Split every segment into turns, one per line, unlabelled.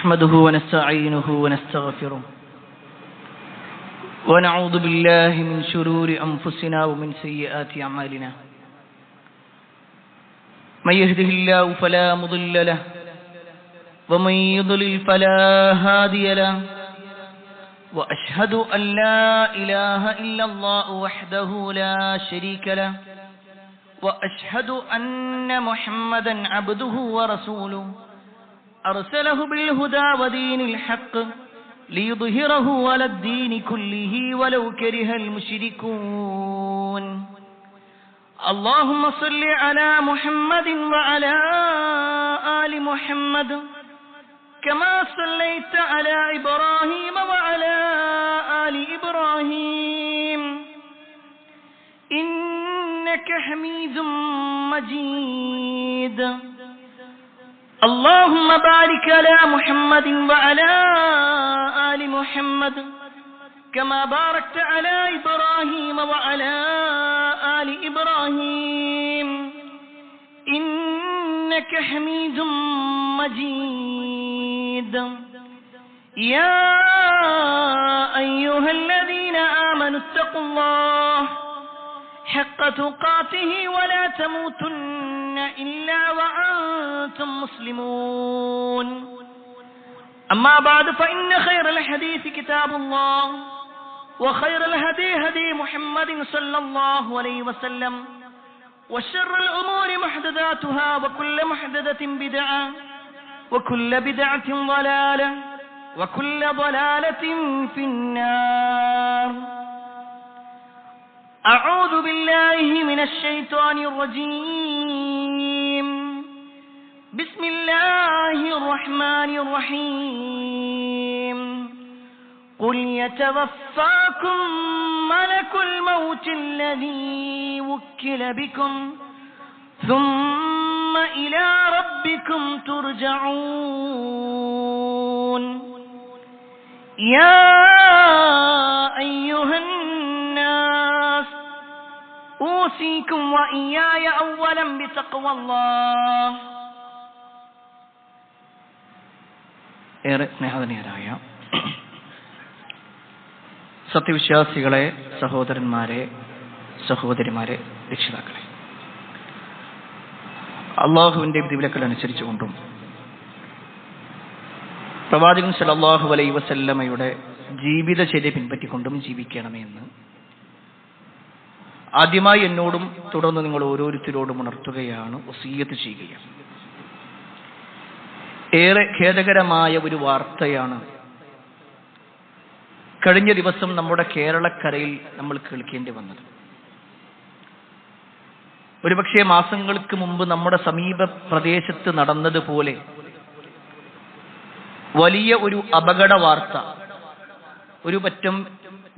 نحمده ونستعينه ونستغفره ونعوذ بالله من شرور أنفسنا ومن سيئات أعمالنا من يهده الله فلا مضل له ومن يضلل فلا هادي له وأشهد أن لا إله إلا الله وحده لا شريك له وأشهد أن محمدا عبده ورسوله أرسله بالهدى ودين الحق ليظهره على الدين كله ولو كره المشركون اللهم صل على محمد وعلى آل محمد كما صليت على إبراهيم وعلى آل إبراهيم إنك حميد مجيد اللهم بارك على محمد وعلى آل محمد كما باركت على إبراهيم وعلى آل إبراهيم إنك حميد مجيد يا أيها الذين آمنوا اتقوا الله حق تقاته ولا تموتن إلا وأنتم مسلمون أما بعد فإن خير الحديث كتاب الله وخير الهدي هدي محمد صلى الله عليه وسلم وشر الأمور محدثاتها وكل محدثة بدعة وكل بدعة ضلالة وكل ضلالة في النار أعوذ بالله من الشيطان الرجيم بسم الله الرحمن الرحيم قل يتوفاكم ملك الموت الذي وكل بكم ثم إلى ربكم ترجعون يا أيها الناس أوصيكم وإياي أولا بتقوى الله ഏറെ സ്നേഹധന്യരായ സത്യവിശ്വാസികളെ, സഹോദരന്മാരെ, സഹോദരിമാരെ, രക്ഷിതാക്കളെ, അള്ളാഹുവിൻ്റെ വിധിവിലക്കൽ അനുസരിച്ചുകൊണ്ടും പ്രവാചകൻ സല്ലല്ലാഹു അലൈഹി വസല്ലമയുടെ ജീവിതചര്യ പിൻപറ്റിക്കൊണ്ടും ജീവിക്കണമെന്ന് ആദ്യമായി എന്നോടും തുടർന്ന് നിങ്ങൾ ഓരോരുത്തരോടും ഉണർത്തുകയാണ്, വസിയ്യത്ത് ചെയ്യുകയാണ്. ഏറെ ഖേദകരമായ ഒരു വാർത്തയാണ് കഴിഞ്ഞ ദിവസം നമ്മുടെ കേരളക്കരയിൽ നമ്മൾ കേൾക്കേണ്ടി വന്നത്. ഒരുപക്ഷെ മാസങ്ങൾക്ക് മുമ്പ് നമ്മുടെ സമീപ പ്രദേശത്ത് നടന്നതുപോലെ വലിയ ഒരു അപകട വാർത്ത. ഒരു പറ്റം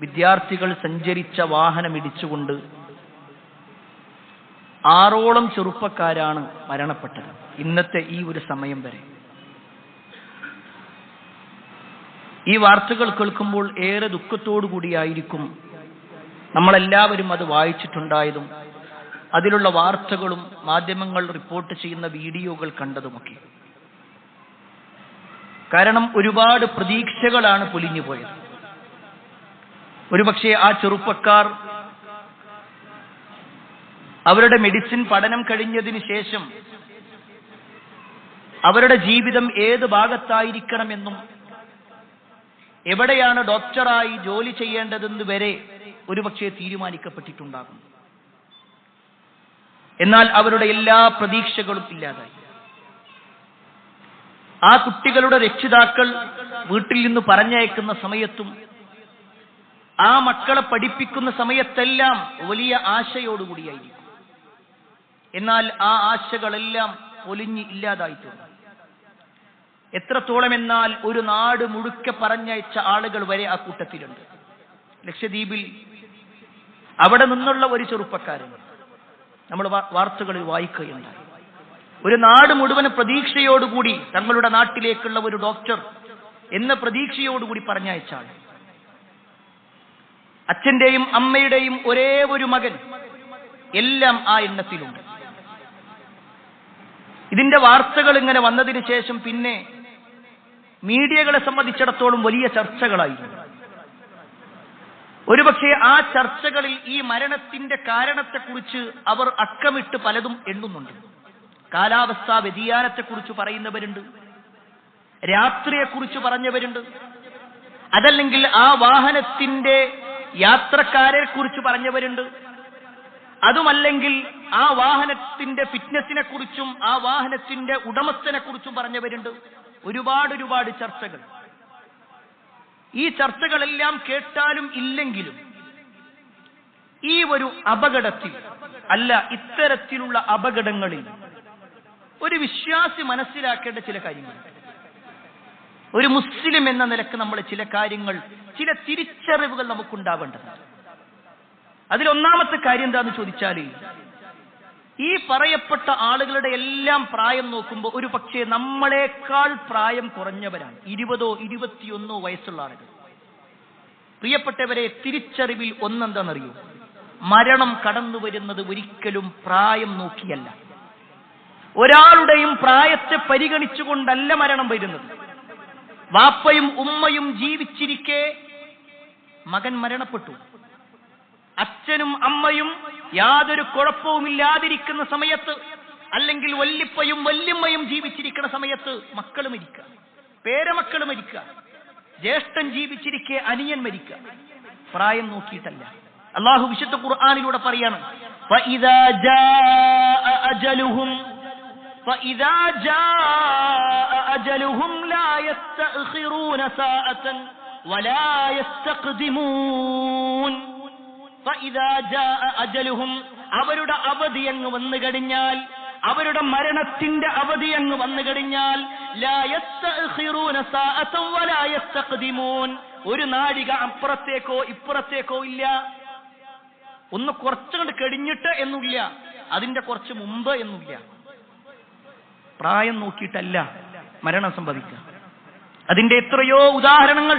വിദ്യാർത്ഥികൾ സഞ്ചരിച്ച വാഹനം ഇടിച്ചുകൊണ്ട് 6ഓളം ചെറുപ്പക്കാരാണ് മരണപ്പെട്ടത് ഇന്നത്തെ ഈ ഒരു സമയം വരെ. ഈ വാർത്തകൾ കേൾക്കുമ്പോൾ ഏറെ ദുഃഖത്തോടു കൂടിയായിരിക്കും നമ്മളെല്ലാവരും അത് വായിച്ചിട്ടുണ്ടായതും അതിലുള്ള വാർത്തകളും മാധ്യമങ്ങൾ റിപ്പോർട്ട് ചെയ്യുന്ന വീഡിയോകൾ കണ്ടതുമൊക്കെ. കാരണം ഒരുപാട് പ്രതീക്ഷകളാണ് പൊലിഞ്ഞു പോയത്. ഒരുപക്ഷെ ആ ചെറുപ്പക്കാർ അവരുടെ മെഡിസിൻ പഠനം കഴിഞ്ഞതിന് ശേഷം അവരുടെ ജീവിതം ഏത് ഭാഗത്തായിരിക്കണമെന്നും എവിടെയാണ് ഡോക്ടറായി ജോലി ചെയ്യേണ്ടതെന്ന് വരെ ഒരുപക്ഷെ തീരുമാനിക്കപ്പെട്ടിട്ടുണ്ടാകും. എന്നാൽ അവരുടെ എല്ലാ പ്രതീക്ഷകളും ഇല്ലാതായി. ആ കുട്ടികളുടെ രക്ഷിതാക്കൾ വീട്ടിൽ നിന്ന് പറഞ്ഞയക്കുന്ന സമയത്തും ആ മക്കളെ പഠിപ്പിക്കുന്ന സമയത്തെല്ലാം വലിയ ആശയോടുകൂടിയായിരിക്കും. എന്നാൽ ആ ആശകളെല്ലാം ഒലിഞ്ഞ് ഇല്ലാതായിട്ടുണ്ട്. എത്രത്തോളം എന്നാൽ ഒരു നാട് മുഴുക്കെ പറഞ്ഞയച്ച ആളുകൾ വരെ ആ കൂട്ടത്തിലുണ്ട്. ലക്ഷദ്വീപിൽ അവിടെ നിന്നുള്ള ഒരു ചെറുപ്പക്കാരൻ നമ്മൾ വാർത്തകളിൽ വായിക്കുകയുണ്ടായി. ഒരു നാട് മുഴുവൻ പ്രതീക്ഷയോടുകൂടി തങ്ങളുടെ നാട്ടിലേക്കുള്ള ഒരു ഡോക്ടർ എന്ന പ്രതീക്ഷയോടുകൂടി പറഞ്ഞയച്ച ആൾ. അച്ഛന്റെയും അമ്മയുടെയും ഒരേ ഒരു മകൻ, എല്ലാം ആ എണ്ണത്തിലുണ്ട്. ഇതിന്റെ വാർത്തകൾ ഇങ്ങനെ വന്നതിന് ശേഷം പിന്നെ മീഡിയകളെ സംബന്ധിച്ചിടത്തോളം വലിയ ചർച്ചകളായിരുന്നു. ഒരുപക്ഷെ ആ ചർച്ചകളിൽ ഈ മരണത്തിന്റെ കാരണത്തെക്കുറിച്ച് അവർ അക്കമിട്ട് പലതും എണ്ണുന്നുണ്ട്. കാലാവസ്ഥാ വ്യതിയാനത്തെക്കുറിച്ച് പറയുന്നവരുണ്ട്, രാത്രിയെക്കുറിച്ച് പറഞ്ഞവരുണ്ട്, അതല്ലെങ്കിൽ ആ വാഹനത്തിന്റെ യാത്രക്കാരെ കുറിച്ച് പറഞ്ഞവരുണ്ട്, അതുമല്ലെങ്കിൽ ആ വാഹനത്തിന്റെ ഫിറ്റ്നസിനെ കുറിച്ചും ആ വാഹനത്തിന്റെ ഉടമസ്ഥനെ കുറിച്ചും പറഞ്ഞവരുണ്ട്. ഒരുപാട് ചർച്ചകൾ. ഈ ചർച്ചകളെല്ലാം കേട്ടാലും ഇല്ലെങ്കിലും ഈ ഒരു അപകടത്തിൽ അല്ല, ഇത്തരത്തിലുള്ള അപകടങ്ങളിൽ ഒരു വിശ്വാസി മനസ്സിലാക്കേണ്ട ചില കാര്യങ്ങൾ, ഒരു മുസ്ലിം എന്ന നിലക്ക് നമ്മൾ ചില കാര്യങ്ങൾ, ചില തിരിച്ചറിവുകൾ നമുക്കുണ്ടാവേണ്ടതുണ്ട്. അതിലൊന്നാമത്തെ കാര്യം എന്താന്ന് ചോദിച്ചാൽ, ഈ പറയപ്പെട്ട ആളുകളുടെ എല്ലാം പ്രായം നോക്കുമ്പോൾ ഒരു പക്ഷേ നമ്മളെക്കാൾ പ്രായം കുറഞ്ഞവരാണ്, 20 21 വയസ്സുള്ള ആളുകൾ. പ്രിയപ്പെട്ടവരെ, തിരിച്ചറിവിൽ ഒന്നെന്താണെന്നറിയോ? മരണം കടന്നു വരുന്നത് ഒരിക്കലും പ്രായം നോക്കിയല്ല, ഒരാളുടെയും പ്രായത്തെ പരിഗണിച്ചുകൊണ്ടല്ല മരണം വരുന്നത്. വാപ്പയും ഉമ്മയും ജീവിച്ചിരിക്കെ മകൻ മരണപ്പെട്ടു, അച്ഛനും അമ്മയും യാതൊരു കുഴപ്പവുമില്ലാതിരിക്കുന്ന സമയത്ത്, അല്ലെങ്കിൽ വല്ലിപ്പയും വല്യമ്മയും ജീവിച്ചിരിക്കുന്ന സമയത്ത് മക്കൾ മരിക്കുക, പേരമക്കൾ മരിക്കുക, ജ്യേഷ്ഠൻ ജീവിച്ചിരിക്കെ അനിയൻ മരിക്കുക. പ്രായം നോക്കിയിട്ടല്ല. അല്ലാഹു വിശുദ്ധ ഖുർആനിലൂടെ പറയാണ്, ഫഇദാ ജാഅ അജലുഹും ലാ യസ്തഅഖിറൂന സാഅതൻ വലാ യസ്തഖ്ദിമൂൻ. ഫഇദാ ജാഅ അജലുഹും, അവരുടെ അവധി അങ്ങ് വന്നു കഴിഞ്ഞാൽ, അവരുടെ മരണത്തിന്റെ അവധി അങ്ങ് വന്നു കഴിഞ്ഞാൽ, ലാ യസ്തഅഖിറൂന സാഅതൻ വലാ യസ്തഖ്ദിമൂൻ, ഒരു നാഴിക അപ്പുറത്തേക്കോ ഇപ്പുറത്തേക്കോ ഇല്ല. ഒന്ന് കുറച്ചുകൊണ്ട് കഴിഞ്ഞിട്ട് എന്നില്ല, അതിന്റെ കുറച്ച് മുമ്പ് എന്നില്ല. പ്രായം നോക്കിയിട്ടല്ല മരണം സംഭവിക്കുക. അതിന്റെ എത്രയോ ഉദാഹരണങ്ങൾ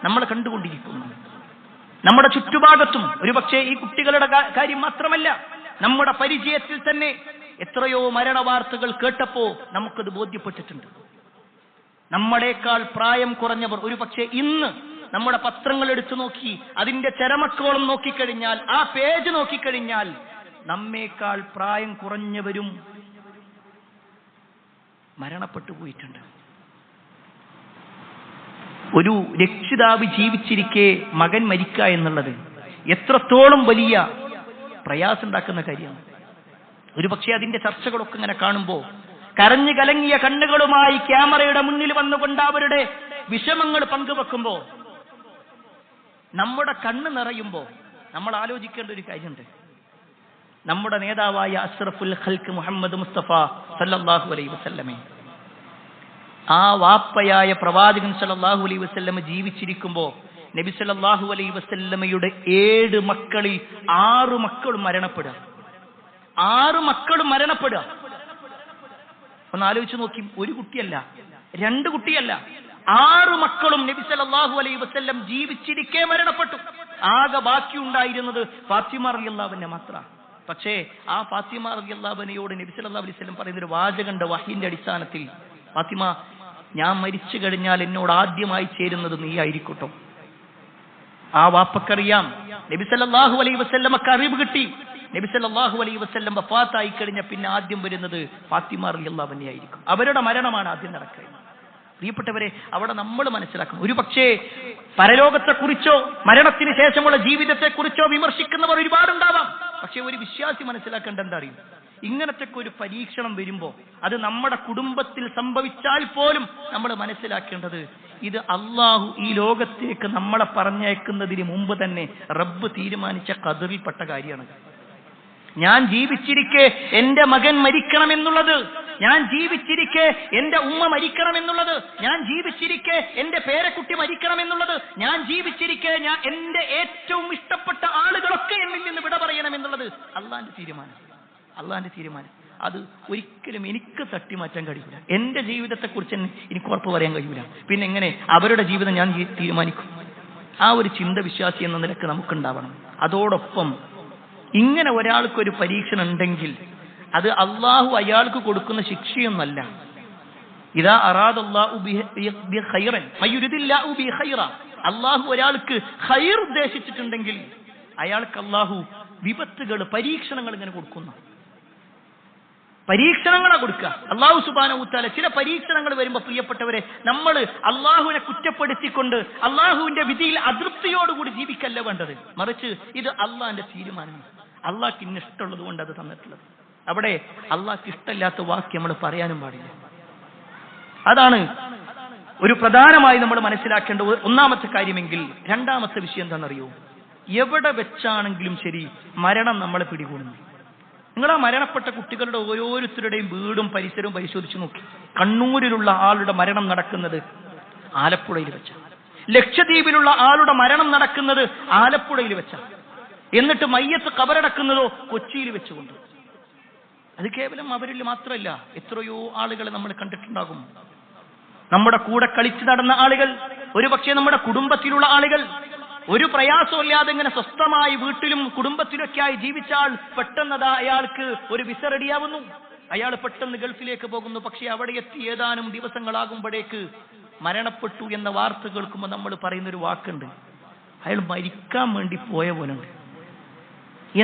നമ്മൾ കണ്ടുകൊണ്ടിരിക്കുന്നു നമ്മുടെ ചുറ്റുഭാഗത്തും. ഒരുപക്ഷെ ഈ കുട്ടികളുടെ കാര്യം മാത്രമല്ല, നമ്മുടെ പരിചയത്തിൽ തന്നെ എത്രയോ മരണവാർത്തകൾ കേട്ടപ്പോ നമുക്കത് ബോധ്യപ്പെട്ടിട്ടുണ്ട്. നമ്മളെക്കാൾ പ്രായം കുറഞ്ഞവർ ഒരുപക്ഷെ ഇന്ന് നമ്മുടെ പത്രങ്ങൾ എടുത്തു നോക്കി അതിന്റെ ചരമക്കോളം നോക്കിക്കഴിഞ്ഞാൽ, ആ പേജ് നോക്കിക്കഴിഞ്ഞാൽ, നമ്മേക്കാൾ പ്രായം കുറഞ്ഞവരും മരണപ്പെട്ടു പോയിട്ടുണ്ട്. ഒരു രക്ഷിതാവ് ജീവിച്ചിരിക്കെ മകൻ മരിക്കുക എന്നുള്ളത് എത്രത്തോളം വലിയ പ്രയാസമുണ്ടാക്കുന്ന കാര്യമാണ്. ഒരുപക്ഷെ അതിന്റെ ചർച്ചകളൊക്കെ ഇങ്ങനെ കാണുമ്പോൾ കരഞ്ഞു കലങ്ങിയ കണ്ണുകളുമായി ക്യാമറയുടെ മുന്നിൽ വന്നുകൊണ്ട് അവരുടെ വിഷമങ്ങൾ പങ്കുവെക്കുമ്പോ നമ്മുടെ കണ്ണ് നിറയുമ്പോൾ നമ്മൾ ആലോചിക്കേണ്ട ഒരു കാര്യമുണ്ട്. നമ്മുടെ നേതാവായ അഷ്റഫുൽ ഖൽഖ് മുഹമ്മദ് മുസ്തഫ സല്ലല്ലാഹു അലൈഹി വസല്ലമെ, ആ വാപ്പയായ പ്രവാചകൻ സല്ലല്ലാഹു അലൈഹി വസല്ലമ ജീവിച്ചിരിക്കുമ്പോ നബി സല്ലല്ലാഹു അലൈഹി വസല്ലമയുടെ 7 മക്കളിൽ 6 മക്കളും മരണപ്പെടുക. 6 മക്കളും മരണപ്പെടുക. ഒന്ന് ആലോചിച്ച് നോക്കി, ഒരു കുട്ടിയല്ല, 2 കുട്ടിയല്ല, 6 മക്കളും നബി സല്ലല്ലാഹു അലൈഹി വസല്ലം ജീവിച്ചിരിക്കെ മരണപ്പെട്ടു. ആകെ ബാക്കിയുണ്ടായിരുന്നത് ഫാത്തിമ റളിയല്ലാഹു അൻഹ മാത്രം. പക്ഷേ ആ ഫാത്തിമ റളിയല്ലാഹു അൻഹയോട് നബി സല്ലല്ലാഹു അലൈഹി വസല്ലം പറയുന്നൊരു വാചകമുണ്ട് വഹീന്റെ അടിസ്ഥാനത്തിൽ, ഫാത്തിമ, ഞാൻ മരിച്ചു കഴിഞ്ഞാൽ എന്നോട് ആദ്യമായി ചേരുന്നത് നീ ആയിരിക്കട്ടോ. ആ വാപ്പക്കറിയാം, നബി സല്ലല്ലാഹു അലൈഹി വസല്ലമക്ക് അറിവ് കിട്ടി, നബി സല്ലല്ലാഹു അലൈഹി വസല്ലം വഫാത്തായി കഴിഞ്ഞ പിന്നെ ആദ്യം വരുന്നത് ഫാത്തിമ റളിയല്ലാഹു അൻഹ ആയിരിക്കും. അവരുടെ മരണമാണ് ആദ്യം നടക്കുക. പ്രിയപ്പെട്ടവരെ, അവിടെ നമ്മൾ മനസ്സിലാക്കണം, ഒരു പക്ഷേ പരലോകത്തെക്കുറിച്ചോ മരണത്തിന് ശേഷമുള്ള ജീവിതത്തെക്കുറിച്ചോ വിമർശിക്കുന്നവർ ഒരുപാടുണ്ടാവാം. പക്ഷെ ഒരു വിശ്വാസി മനസ്സിലാക്കേണ്ട എന്താ അറിയും, ഇങ്ങനത്തെ ഒരു പരീക്ഷണം വരുമ്പോ അത് നമ്മുടെ കുടുംബത്തിൽ സംഭവിച്ചാൽ പോലും നമ്മൾ മനസ്സിലാക്കേണ്ടത്, ഇത് അള്ളാഹു ഈ ലോകത്തേക്ക് നമ്മളെ പറഞ്ഞയക്കുന്നതിന് മുമ്പ് തന്നെ റബ്ബ് തീരുമാനിച്ച ഖദറിൽപ്പെട്ട കാര്യമാണ്. ഞാൻ ജീവിച്ചിരിക്കെ എന്റെ മകൻ മരിക്കണമെന്നുള്ളത്, ഞാൻ ജീവിച്ചിരിക്കെ എന്റെ ഉമ്മ മരിക്കണമെന്നുള്ളത്, ഞാൻ ജീവിച്ചിരിക്കെ എന്റെ പേരക്കുട്ടി മരിക്കണമെന്നുള്ളത്, ഞാൻ ജീവിച്ചിരിക്കെ എന്റെ ഏറ്റവും ഇഷ്ടപ്പെട്ട ആളുകളൊക്കെ എന്നിൽ നിന്ന് വിട പറയണമെന്നുള്ളത് അള്ളാന്റെ തീരുമാനം. അള്ളാന്റെ തീരുമാനം അത് ഒരിക്കലും എനിക്ക് തട്ടിമാറ്റാൻ കഴിയില്ല. എന്റെ ജീവിതത്തെക്കുറിച്ച് എനിക്ക് ഉറപ്പ് പറയാൻ കഴിയില്ല. പിന്നെ എങ്ങനെ അവരുടെ ജീവിതം ഞാൻ തീരുമാനിക്കും? ആ ഒരു ചിന്ത വിശ്വാസി എന്ന നിലക്ക് നമുക്കുണ്ടാവണം. അതോടൊപ്പം ഇങ്ങനെ ഒരാൾക്കൊരു പരീക്ഷണം ഉണ്ടെങ്കിൽ അത് അള്ളാഹു അയാൾക്ക് കൊടുക്കുന്ന ശിക്ഷയൊന്നല്ല. ഇദാ അറാദല്ലാഹു ബി ഖൈറൻ മയുരിദില്ലാഹു ബി ഖൈറ, അല്ലാഹു ഒരാൾക്ക് ഖൈർ ഉദ്ദേശിച്ചിട്ടുണ്ടെങ്കിൽ അയാൾക്ക് അല്ലാഹു വിപത്തുകൾ, പരീക്ഷണങ്ങൾ ഇങ്ങനെ കൊടുക്കുന്നു. പരീക്ഷണങ്ങളാ കൊടുക്കുക അല്ലാഹു സുബ്ഹാനഹു വ തആല. ചില പരീക്ഷണങ്ങൾ വരുമ്പോൾ പ്രിയപ്പെട്ടവരെ, നമ്മൾ അല്ലാഹുവിനെ കുറ്റപ്പെടുത്തിക്കൊണ്ട് അല്ലാഹുവിന്റെ വിധിയിൽ അതൃപ്തിയോടുകൂടി ജീവിക്കല്ല വേണ്ടത്. മറിച്ച് ഇത് അള്ളാഹിന്റെ തീരുമാനമാണ്, അള്ളാഹ്ക്ക് ഇന്ന ഇഷ്ടമുള്ളത് കൊണ്ട് അത് തന്നിട്ടുള്ളത്. അവിടെ അള്ളാഹ്ക്ക് ഇഷ്ടമില്ലാത്ത വാക്ക് നമ്മൾ പറയാനും പാടില്ല. അതാണ് ഒരു പ്രധാനമായി നമ്മൾ മനസ്സിലാക്കേണ്ട ഒന്നാമത്തെ കാര്യമെങ്കിൽ. രണ്ടാമത്തെ വിഷയം എന്താണെന്നറിയോ? എവിടെ വെച്ചാണെങ്കിലും ശരി മരണം നമ്മളെ പിടികൂടുന്നു. നിങ്ങൾ ആ മരണപ്പെട്ട കുട്ടികളുടെ ഓരോരുത്തരുടെയും വീടും പരിസരവും പരിശോധിച്ച് നോക്കി. കണ്ണൂരിലുള്ള ആളുടെ മരണം നടക്കുന്നത് ആലപ്പുഴയിൽ വെച്ച, ലക്ഷദ്വീപിലുള്ള ആളുടെ മരണം നടക്കുന്നത് ആലപ്പുഴയിൽ വെച്ച, എന്നിട്ട് മയ്യത്ത് ഖബറടക്കുന്നതോ കൊച്ചിയിൽ വെച്ചുകൊണ്ട്. അത് കേവലം അവരിൽ മാത്രമല്ല, എത്രയോ ആളുകളെ നമ്മൾ കണ്ടിട്ടുണ്ടാകും. നമ്മുടെ കൂടെ കളിച്ചു നടന്ന ആളുകൾ, ഒരുപക്ഷെ നമ്മുടെ കുടുംബത്തിലുള്ള ആളുകൾ, ഒരു പ്രയാസമില്ലാതെ ഇങ്ങനെ സ്വസ്ഥമായി വീട്ടിലും കുടുംബത്തിലൊക്കെ ആയി ജീവിച്ച ആൾ പെട്ടെന്നതാ അയാൾക്ക് ഒരു വിസ റെഡിയാവുന്നു, അയാൾ പെട്ടെന്ന് ഗൾഫിലേക്ക് പോകുന്നു. പക്ഷെ അവിടെ എത്തി ഏതാനും ദിവസങ്ങളാകുമ്പോഴേക്ക് മരണപ്പെട്ടു എന്ന വാർത്ത കേൾക്കുമ്പോൾ നമ്മൾ പറയുന്നൊരു വാക്കുണ്ട്, അയാൾ മരിക്കാൻ വേണ്ടി പോയ പോലുണ്ട്.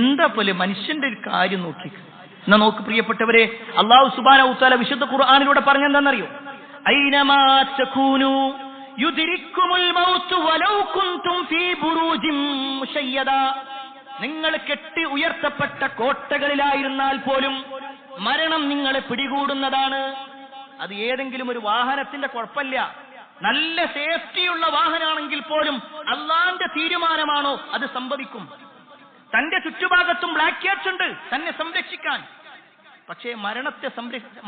എന്താ പോലെ മനുഷ്യന്റെ ഒരു കാര്യം നോക്കി. എന്നാ നോക്ക് പ്രിയപ്പെട്ടവരെ, അല്ലാഹു സുബ്ഹാനഹു വ തആല വിശുദ്ധ ഖുർആനിലൂടെ പറഞ്ഞെന്താണെന്നറിയോ? ഐനമാ തകൂനു യുദ്രിക്കുമുൽ മൗത്ത് വലൗ കുൻതും ഫീ ബുറൂജിൻ മുശയ്യദ. നിങ്ങൾ കെട്ടി ഉയർത്തപ്പെട്ട കോട്ടകളിലായിരുന്നാൽ പോലും മരണം നിങ്ങളെ പിടികൂടുന്നതാണ്. അത് ഏതെങ്കിലും ഒരു വാഹനത്തിന്റെ കുഴപ്പമില്ല, നല്ല സേഫ്റ്റിയുള്ള വാഹനമാണെങ്കിൽ പോലും അള്ളാന്റെ തീരുമാനമാണോ അത് സംഭവിക്കും. തന്റെ ചുറ്റുഭാഗത്തും ബ്ലാക്ക് ക്യാറ്റ്സ് ഉണ്ട് തന്നെ സംരക്ഷിക്കാൻ. പക്ഷേ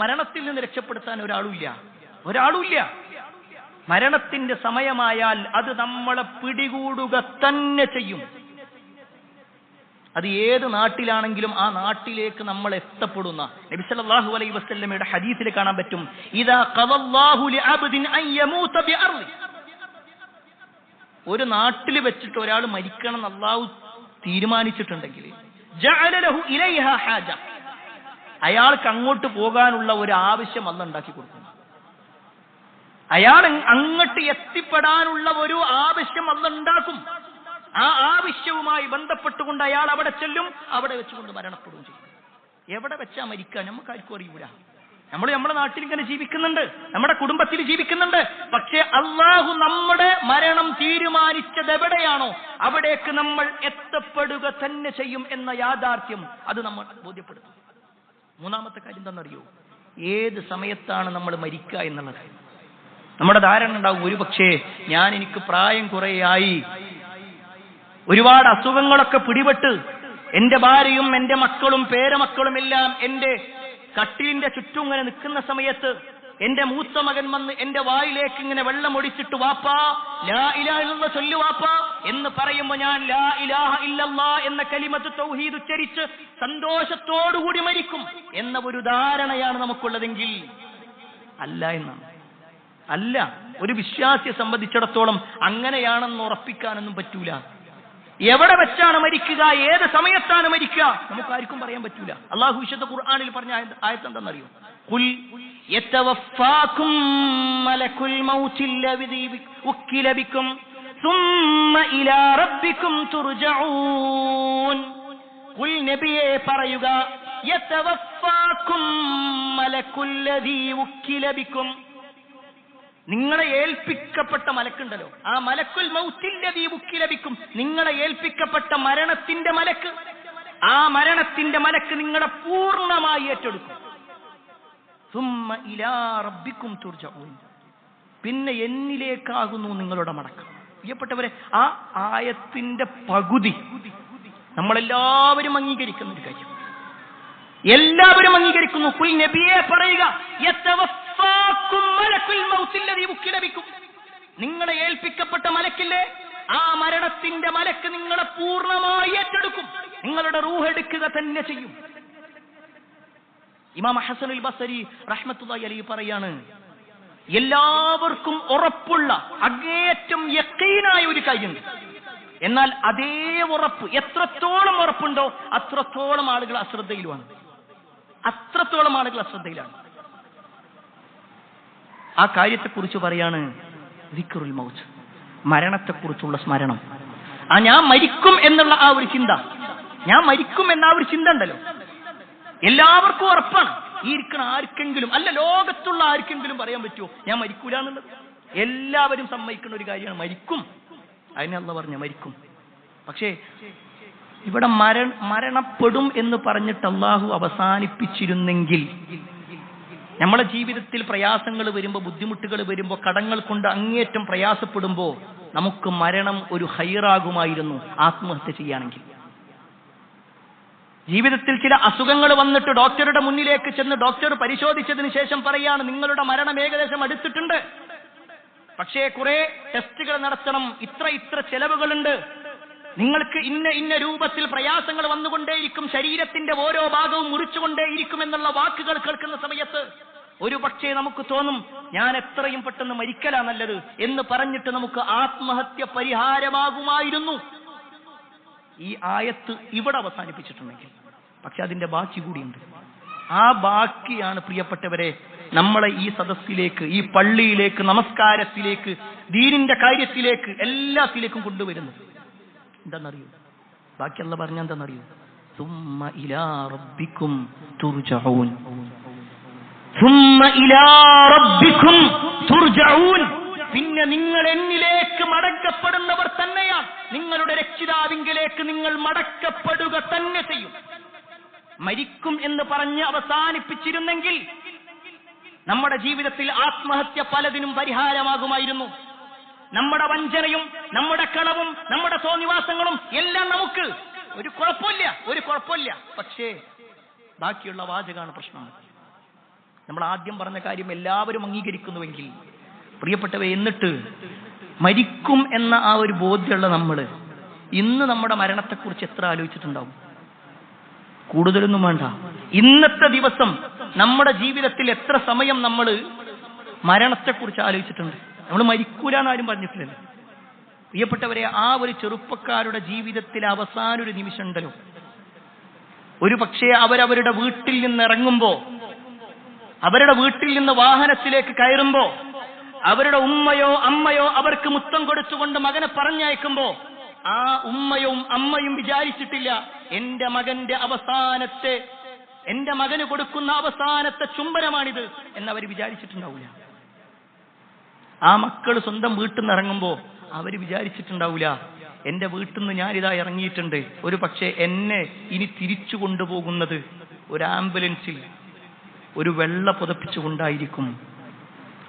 മരണത്തിൽ നിന്ന് രക്ഷപ്പെടുത്താൻ ഒരാളുമില്ല. മരണത്തിന്റെ സമയമായാൽ അത് നമ്മളെ പിടികൂടുക തന്നെ ചെയ്യും. അത് ഏത് നാട്ടിലാണെങ്കിലും ആ നാട്ടിലേക്ക് നമ്മൾ എത്തപ്പെടുന്ന നബി സല്ലല്ലാഹു അലൈഹി വസല്ലമയുടെ ഹദീസിൽ കാണാൻ പറ്റും, ഇദാ ഖദല്ലാഹു ലിഅബ്ദിൻ അൻ യമൂത ബിഅർളി. ഒരു നാട്ടിൽ വെച്ചിട്ട് ഒരാൾ മരിക്കണം എന്ന് അല്ലാഹു തീരുമാനിച്ചിട്ടുണ്ടെങ്കിൽ ജഅല ലഹു ഇലൈഹാ ഹാജ, അയാൾക്ക് അങ്ങോട്ട് പോകാനുള്ള ഒരു ആവശ്യം അല്ലാഹു ഉണ്ടാക്കി കൊടുക്കും. അയാൾ അങ്ങോട്ട് എത്തിപ്പെടാനുള്ള ഒരു ആവശ്യം അല്ലാഹു ഉണ്ടാക്കും. ആ ആവശ്യവുമായി ബന്ധപ്പെട്ടുകൊണ്ട് അയാൾ അവിടെ ചെല്ലും, അവിടെ വെച്ചുകൊണ്ട് മരണപ്പെടുകയും ചെയ്യും. എവിടെ വെച്ചാ മരിക്കാൻ നമുക്കാർക്കും അറിയൂല. നമ്മുടെ നാട്ടിൽ ഇങ്ങനെ ജീവിക്കുന്നുണ്ട്, നമ്മുടെ കുടുംബത്തിൽ ജീവിക്കുന്നുണ്ട്. പക്ഷെ അള്ളാഹു നമ്മുടെ മരണം തീരുമാനിച്ചത് എവിടെയാണോ അവിടേക്ക് നമ്മൾ എത്തപ്പെടുക തന്നെ ചെയ്യും എന്ന യാഥാർത്ഥ്യം അത് നമ്മൾ ബോധ്യപ്പെടുത്തും. മൂന്നാമത്തെ കാര്യം എന്താണെന്നറിയോ? ഏത് സമയത്താണ് നമ്മൾ മരിക്കുക എന്നുള്ളത് നമ്മുടെ ധാരണ ഉണ്ടാവും. ഒരുപക്ഷെ എനിക്ക് പ്രായം കുറേയായി, ഒരുപാട് അസുഖങ്ങളൊക്കെ പിടിപെട്ട് എന്റെ ഭാര്യയും എന്റെ മക്കളും പേരമക്കളും എല്ലാം എന്റെ കട്ടിലിന്റെ ചുറ്റും ഇങ്ങനെ നിൽക്കുന്ന സമയത്ത് എന്റെ മൂത്ത മകൻ വന്ന് എന്റെ വായിലേക്ക് ഇങ്ങനെ വെള്ളം ഒടിച്ചിട്ട് വാപ്പാ ലാ ഇലാഹ ഇല്ലല്ലാഹ് ചൊല്ലു വാപ്പാ എന്ന് പറയുമ്പോൾ ഞാൻ ലാ ഇലാഹ ഇല്ലല്ലാഹ് എന്ന കലിമത്ത് തൗഹീദ് ഉച്ചരിച്ച് സന്തോഷത്തോടുകൂടി മരിക്കും എന്ന ഒരു ധാരണയാണ് നമുക്കുള്ളതെങ്കിൽ അല്ല എന്നാണ്. അല്ല, ഒരു വിശ്വാസിയെ സംബന്ധിച്ചിടത്തോളം അങ്ങനെയാണെന്ന് ഉറപ്പിക്കാനൊന്നും പറ്റൂല. എവിടെ വെച്ചാണ് മരിക്കുക, ഏത് സമയത്താണ് മരിക്കുക, നമുക്കാർക്കും പറയാൻ പറ്റൂല. അല്ലാഹു വിശുദ്ധ ഖുർആനിൽ പറഞ്ഞ ആയത്ത് എന്താണെന്നറിയോ? ഖുൽ യതവഫാകും മലകുൽ മൗതില്ലദീ ഉക്കില ബികും സുമ്മ ഇലാ റബ്ബികും തുർജഊൻ. ഖുൽ നബിയേ പറയുക, യതവഫാകും മലകുല്ലദീ ഉക്കില ബികും, നിങ്ങളെ ഏൽപ്പിക്കപ്പെട്ട മലക്കുണ്ടല്ലോ, ആ മലക്കുൽ മൗത്തില്ലദീ ഉക്കില ബികും, നിങ്ങളെ ഏൽപ്പിക്കപ്പെട്ട മരണത്തിന്റെ മലക്ക്, ആ മരണത്തിന്റെ മലക്ക് നിങ്ങളെ പൂർണ്ണമായി ഏറ്റെടുക്കും. സുമ്മ ഇലാ റബ്ബികും തുർജഊൻ, പിന്നെ എന്നിലേക്കാകുന്നു നിങ്ങളുടെ മടക്കം. പ്രിയപ്പെട്ടവരെ, ആ ആയത്തിന്റെ പകുതി നമ്മളെല്ലാവരും അംഗീകരിക്കുന്ന ഒരു കാര്യം, എല്ലാവരും അംഗീകരിക്കുന്നു. ഖുൽ നബിയെ പറയുക, യതവഫാകും മലകുൽ മൗത്തില്ലദീ ഉക്കില ബികും, നിങ്ങളെ ഏൽപ്പിക്കപ്പെട്ട മലക്കില്ലേ, ആ മരണത്തിന്റെ മലക്ക് നിങ്ങളെ പൂർണ്ണമായി ഏറ്റെടുക്കും, നിങ്ങളുടെ റൂഹ് എടുക്കുക തന്നെ ചെയ്യും. ഇമാം ഹസനുൽ ബസരി റഹ്മത്തുള്ളാഹി അലൈഹി പറയാണ്, എല്ലാവർക്കും ഉറപ്പുള്ള അങ്ങേയറ്റം യഖീനായ ഒരു കാര്യമുണ്ട്. എന്നാൽ അതേ ഉറപ്പ് എത്രത്തോളം ഉറപ്പുണ്ടോ അത്രത്തോളം ആളുകൾ അശ്രദ്ധയിലാണ്. ആ കാര്യത്തെക്കുറിച്ച് പറയാണ് ദിക്റുൽ മൗത്ത്, മരണത്തെക്കുറിച്ചുള്ള സ്മരണം. ഞാൻ മരിക്കും എന്നുള്ള ആ ഒരു ചിന്ത, ഞാൻ മരിക്കും എന്ന ആ ഒരു ചിന്ത ഉണ്ടല്ലോ, എല്ലാവർക്കും ഉറപ്പാണ്. ഈ ഇരിക്കുന്ന ആർക്കെങ്കിലും, അല്ല ലോകത്തുള്ള ആർക്കെങ്കിലും പറയാൻ പറ്റുമോ ഞാൻ മരിക്കൂല എന്നുള്ളത്? എല്ലാവരും സമ്മതിക്കുന്ന ഒരു കാര്യമാണ് മരിക്കും. അതിനെ അല്ലാഹു പറഞ്ഞ മരിക്കും. പക്ഷേ ഇവിടെ മരണപ്പെടും എന്ന് പറഞ്ഞിട്ട് അല്ലാഹു അവസാനിപ്പിച്ചിരുന്നെങ്കിൽ, നമ്മളെ ജീവിതത്തിൽ പ്രയാസങ്ങൾ വരുമ്പോൾ, ബുദ്ധിമുട്ടുകൾ വരുമ്പോൾ, കടങ്ങൾ കൊണ്ട് അങ്ങേയറ്റം പ്രയാസപ്പെടുമ്പോൾ നമുക്ക് മരണം ഒരു ഹൈറാകുമായിരുന്നു ആത്മഹത്യ ചെയ്യുകയാണെങ്കിൽ. ജീവിതത്തിൽ ചില അസുഖങ്ങൾ വന്നിട്ട് ഡോക്ടറുടെ മുന്നിലേക്ക് ചെന്ന് ഡോക്ടർ പരിശോധിച്ചതിന് ശേഷം പറയാണ് നിങ്ങളുടെ മരണം ഏകദേശം അടുത്തിട്ടുണ്ട്, പക്ഷേ കുറെ ടെസ്റ്റുകൾ നടത്തണം, ഇത്ര ചെലവുകളുണ്ട്, നിങ്ങൾക്ക് ഇന്ന രൂപത്തിൽ പ്രയാസങ്ങൾ വന്നുകൊണ്ടേയിരിക്കും, ശരീരത്തിന്റെ ഓരോ ഭാഗവും മുറിച്ചുകൊണ്ടേയിരിക്കും എന്നുള്ള വാക്കുകൾ കേൾക്കുന്ന സമയത്ത് ഒരു പക്ഷേ നമുക്ക് തോന്നും ഞാൻ എത്രയും പെട്ടെന്ന് മരിക്കലാ നല്ലത് എന്ന് പറഞ്ഞിട്ട് നമുക്ക് ആത്മഹത്യ പരിഹാരമാകുമായിരുന്നു ഈ ആയത്ത് ഇവിടെ അവസാനിപ്പിച്ചിട്ടുണ്ടെങ്കിൽ. പക്ഷെ അതിന്റെ ബാക്കി കൂടിയുണ്ട്. ആ ബാക്കിയാണ് പ്രിയപ്പെട്ടവരെ നമ്മളെ ഈ സദസ്സിലേക്ക്, ഈ പള്ളിയിലേക്ക്, നമസ്കാരത്തിലേക്ക്, ദീനിന്റെ കാര്യത്തിലേക്ക്, എല്ലാത്തിലേക്കും കൊണ്ടുവരുന്നത്. എന്താണെന്നറിയോ? ബാക്കി അല്ലാഹു പറഞ്ഞ എന്താണെന്നറിയോ? സുമ്മ ഇലാ റബ്ബിക്കും തുർജഊൻ, സുമ്മ ഇലാ റബ്ബിക്കും തുർജഊൻ, പിന്നെ നിങ്ങൾ എന്നിലേക്ക് മടക്കപ്പെടുന്നവർ തന്നെയാണ്. നിങ്ങളുടെ രക്ഷിതാവിങ്കിലേക്ക് നിങ്ങൾ മടക്കപ്പെടുക തന്നെ ചെയ്യും. മരിക്കും എന്ന് പറഞ്ഞ് അവസാനിപ്പിച്ചിരുന്നെങ്കിൽ നമ്മുടെ ജീവിതത്തിൽ ആത്മഹത്യ പലതിനും പരിഹാരമാകുമായിരുന്നു. നമ്മുടെ വഞ്ചനയും നമ്മുടെ കളവും നമ്മുടെ തോന്നിവാസങ്ങളും എല്ലാം നമുക്ക് ഒരു കുഴപ്പമില്ല. പക്ഷേ ബാക്കിയുള്ള വാചകമാണ് പ്രശ്നം. നമ്മൾ ആദ്യം പറഞ്ഞ കാര്യം എല്ലാവരും അംഗീകരിക്കുന്നുവെങ്കിൽ പ്രിയപ്പെട്ടവയെ, എന്നിട്ട് മരിക്കും എന്ന ആ ഒരു ബോധ്യമുള്ള നമ്മൾ ഇന്ന് നമ്മുടെ മരണത്തെക്കുറിച്ച് എത്ര ആലോചിച്ചിട്ടുണ്ടാവും? കൂടുതലൊന്നും വേണ്ട. ഇന്നത്തെ ദിവസം നമ്മുടെ ജീവിതത്തിൽ എത്ര സമയം നമ്മൾ മരണത്തെക്കുറിച്ച് ആലോചിച്ചിട്ടുണ്ട്? നമ്മൾ മരിക്കൂല എന്നാരും പറഞ്ഞിട്ടില്ലല്ലോ. പ്രിയപ്പെട്ടവരെ, ആ ഒരു ചെറുപ്പക്കാരുടെ ജീവിതത്തിലെ അവസാന ഒരു നിമിഷം ഉണ്ടല്ലോ, ഒരു പക്ഷേ അവരവരുടെ വീട്ടിൽ നിന്ന് ഇറങ്ങുമ്പോ, അവരുടെ വീട്ടിൽ നിന്ന് വാഹനത്തിലേക്ക് കയറുമ്പോ, അവരുടെ ഉമ്മയോ അമ്മയോ അവർക്ക് മുത്തം കൊടുത്തുകൊണ്ട് മകനെ പറഞ്ഞയക്കുമ്പോ ആ ഉമ്മയും അമ്മയും വിചാരിച്ചിട്ടില്ല എന്റെ മകന് കൊടുക്കുന്ന അവസാനത്തെ ചുംബനമാണിത് എന്നവർ വിചാരിച്ചിട്ടുണ്ടാവില്ല. ആ മക്കൾ സ്വന്തം വീട്ടിൽ നിന്ന് ഇറങ്ങുമ്പോ അവര് വിചാരിച്ചിട്ടുണ്ടാവില്ല എന്റെ വീട്ടിൽ നിന്ന് ഞാനിതാ ഇറങ്ങിയിട്ടുണ്ട്, ഒരു പക്ഷേ എന്നെ ഇനി തിരിച്ചു കൊണ്ടുപോകുന്നത് ഒരു ആംബുലൻസിൽ ഒരു വെള്ള പുതപ്പിച്ചുകൊണ്ടായിരിക്കും.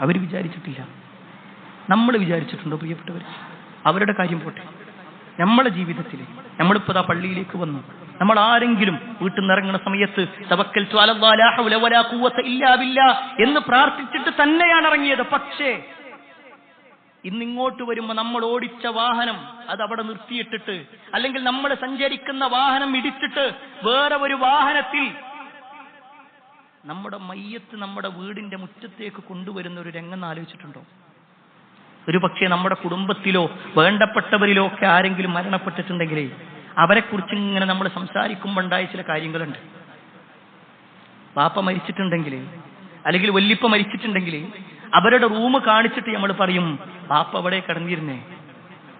അവർ വിചാരിച്ചിട്ടില്ല. നമ്മൾ വിചാരിച്ചിട്ടുണ്ടോ പ്രിയപ്പെട്ടവർ? അവരുടെ കാര്യം പോട്ടെ, നമ്മളെ ജീവിതത്തിൽ നമ്മളിപ്പോ ആ പള്ളിയിലേക്ക് വന്നു, നമ്മൾ ആരെങ്കിലും വീട്ടിൽ നിന്ന് ഇറങ്ങുന്ന സമയത്ത് തവക്കൽതു അലല്ലാഹി ലാ ഹൗല വലാ ഖുവത ഇല്ലാ ബില്ലാഹ് എന്ന് പ്രാർത്ഥിച്ചിട്ട് തന്നെയാണ് ഇറങ്ങിയത്. പക്ഷേ ഇന്നിങ്ങോട്ട് വരുമ്പോ നമ്മൾ ഓടിച്ച വാഹനം അത് അവിടെ നിർത്തിയിട്ടിട്ട്, അല്ലെങ്കിൽ നമ്മൾ സഞ്ചരിക്കുന്ന വാഹനം ഇടിച്ചിട്ട് വേറെ ഒരു വാഹനത്തിൽ നമ്മുടെ മയ്യത്ത് നമ്മുടെ വീടിന്റെ മുറ്റത്തേക്ക് കൊണ്ടുവരുന്ന ഒരു രംഗം ആലോചിച്ചിട്ടുണ്ടോ? ഒരു പക്ഷേ നമ്മുടെ കുടുംബത്തിലോ വേണ്ടപ്പെട്ടവരിലോ ഒക്കെ ആരെങ്കിലും മരണപ്പെട്ടിട്ടുണ്ടെങ്കിലേ അവരെക്കുറിച്ച് ഇങ്ങനെ നമ്മൾ സംസാരിക്കുമ്പോൾ ഉണ്ടായ ചില കാര്യങ്ങളുണ്ട്. പാപ്പ മരിച്ചിട്ടുണ്ടെങ്കിൽ അല്ലെങ്കിൽ വല്ലിപ്പ മരിച്ചിട്ടുണ്ടെങ്കിൽ അവരുടെ റൂം കാണിച്ചിട്ട് നമ്മൾ പറയും പാപ്പ അവിടെ കിടന്നിരുന്നേ,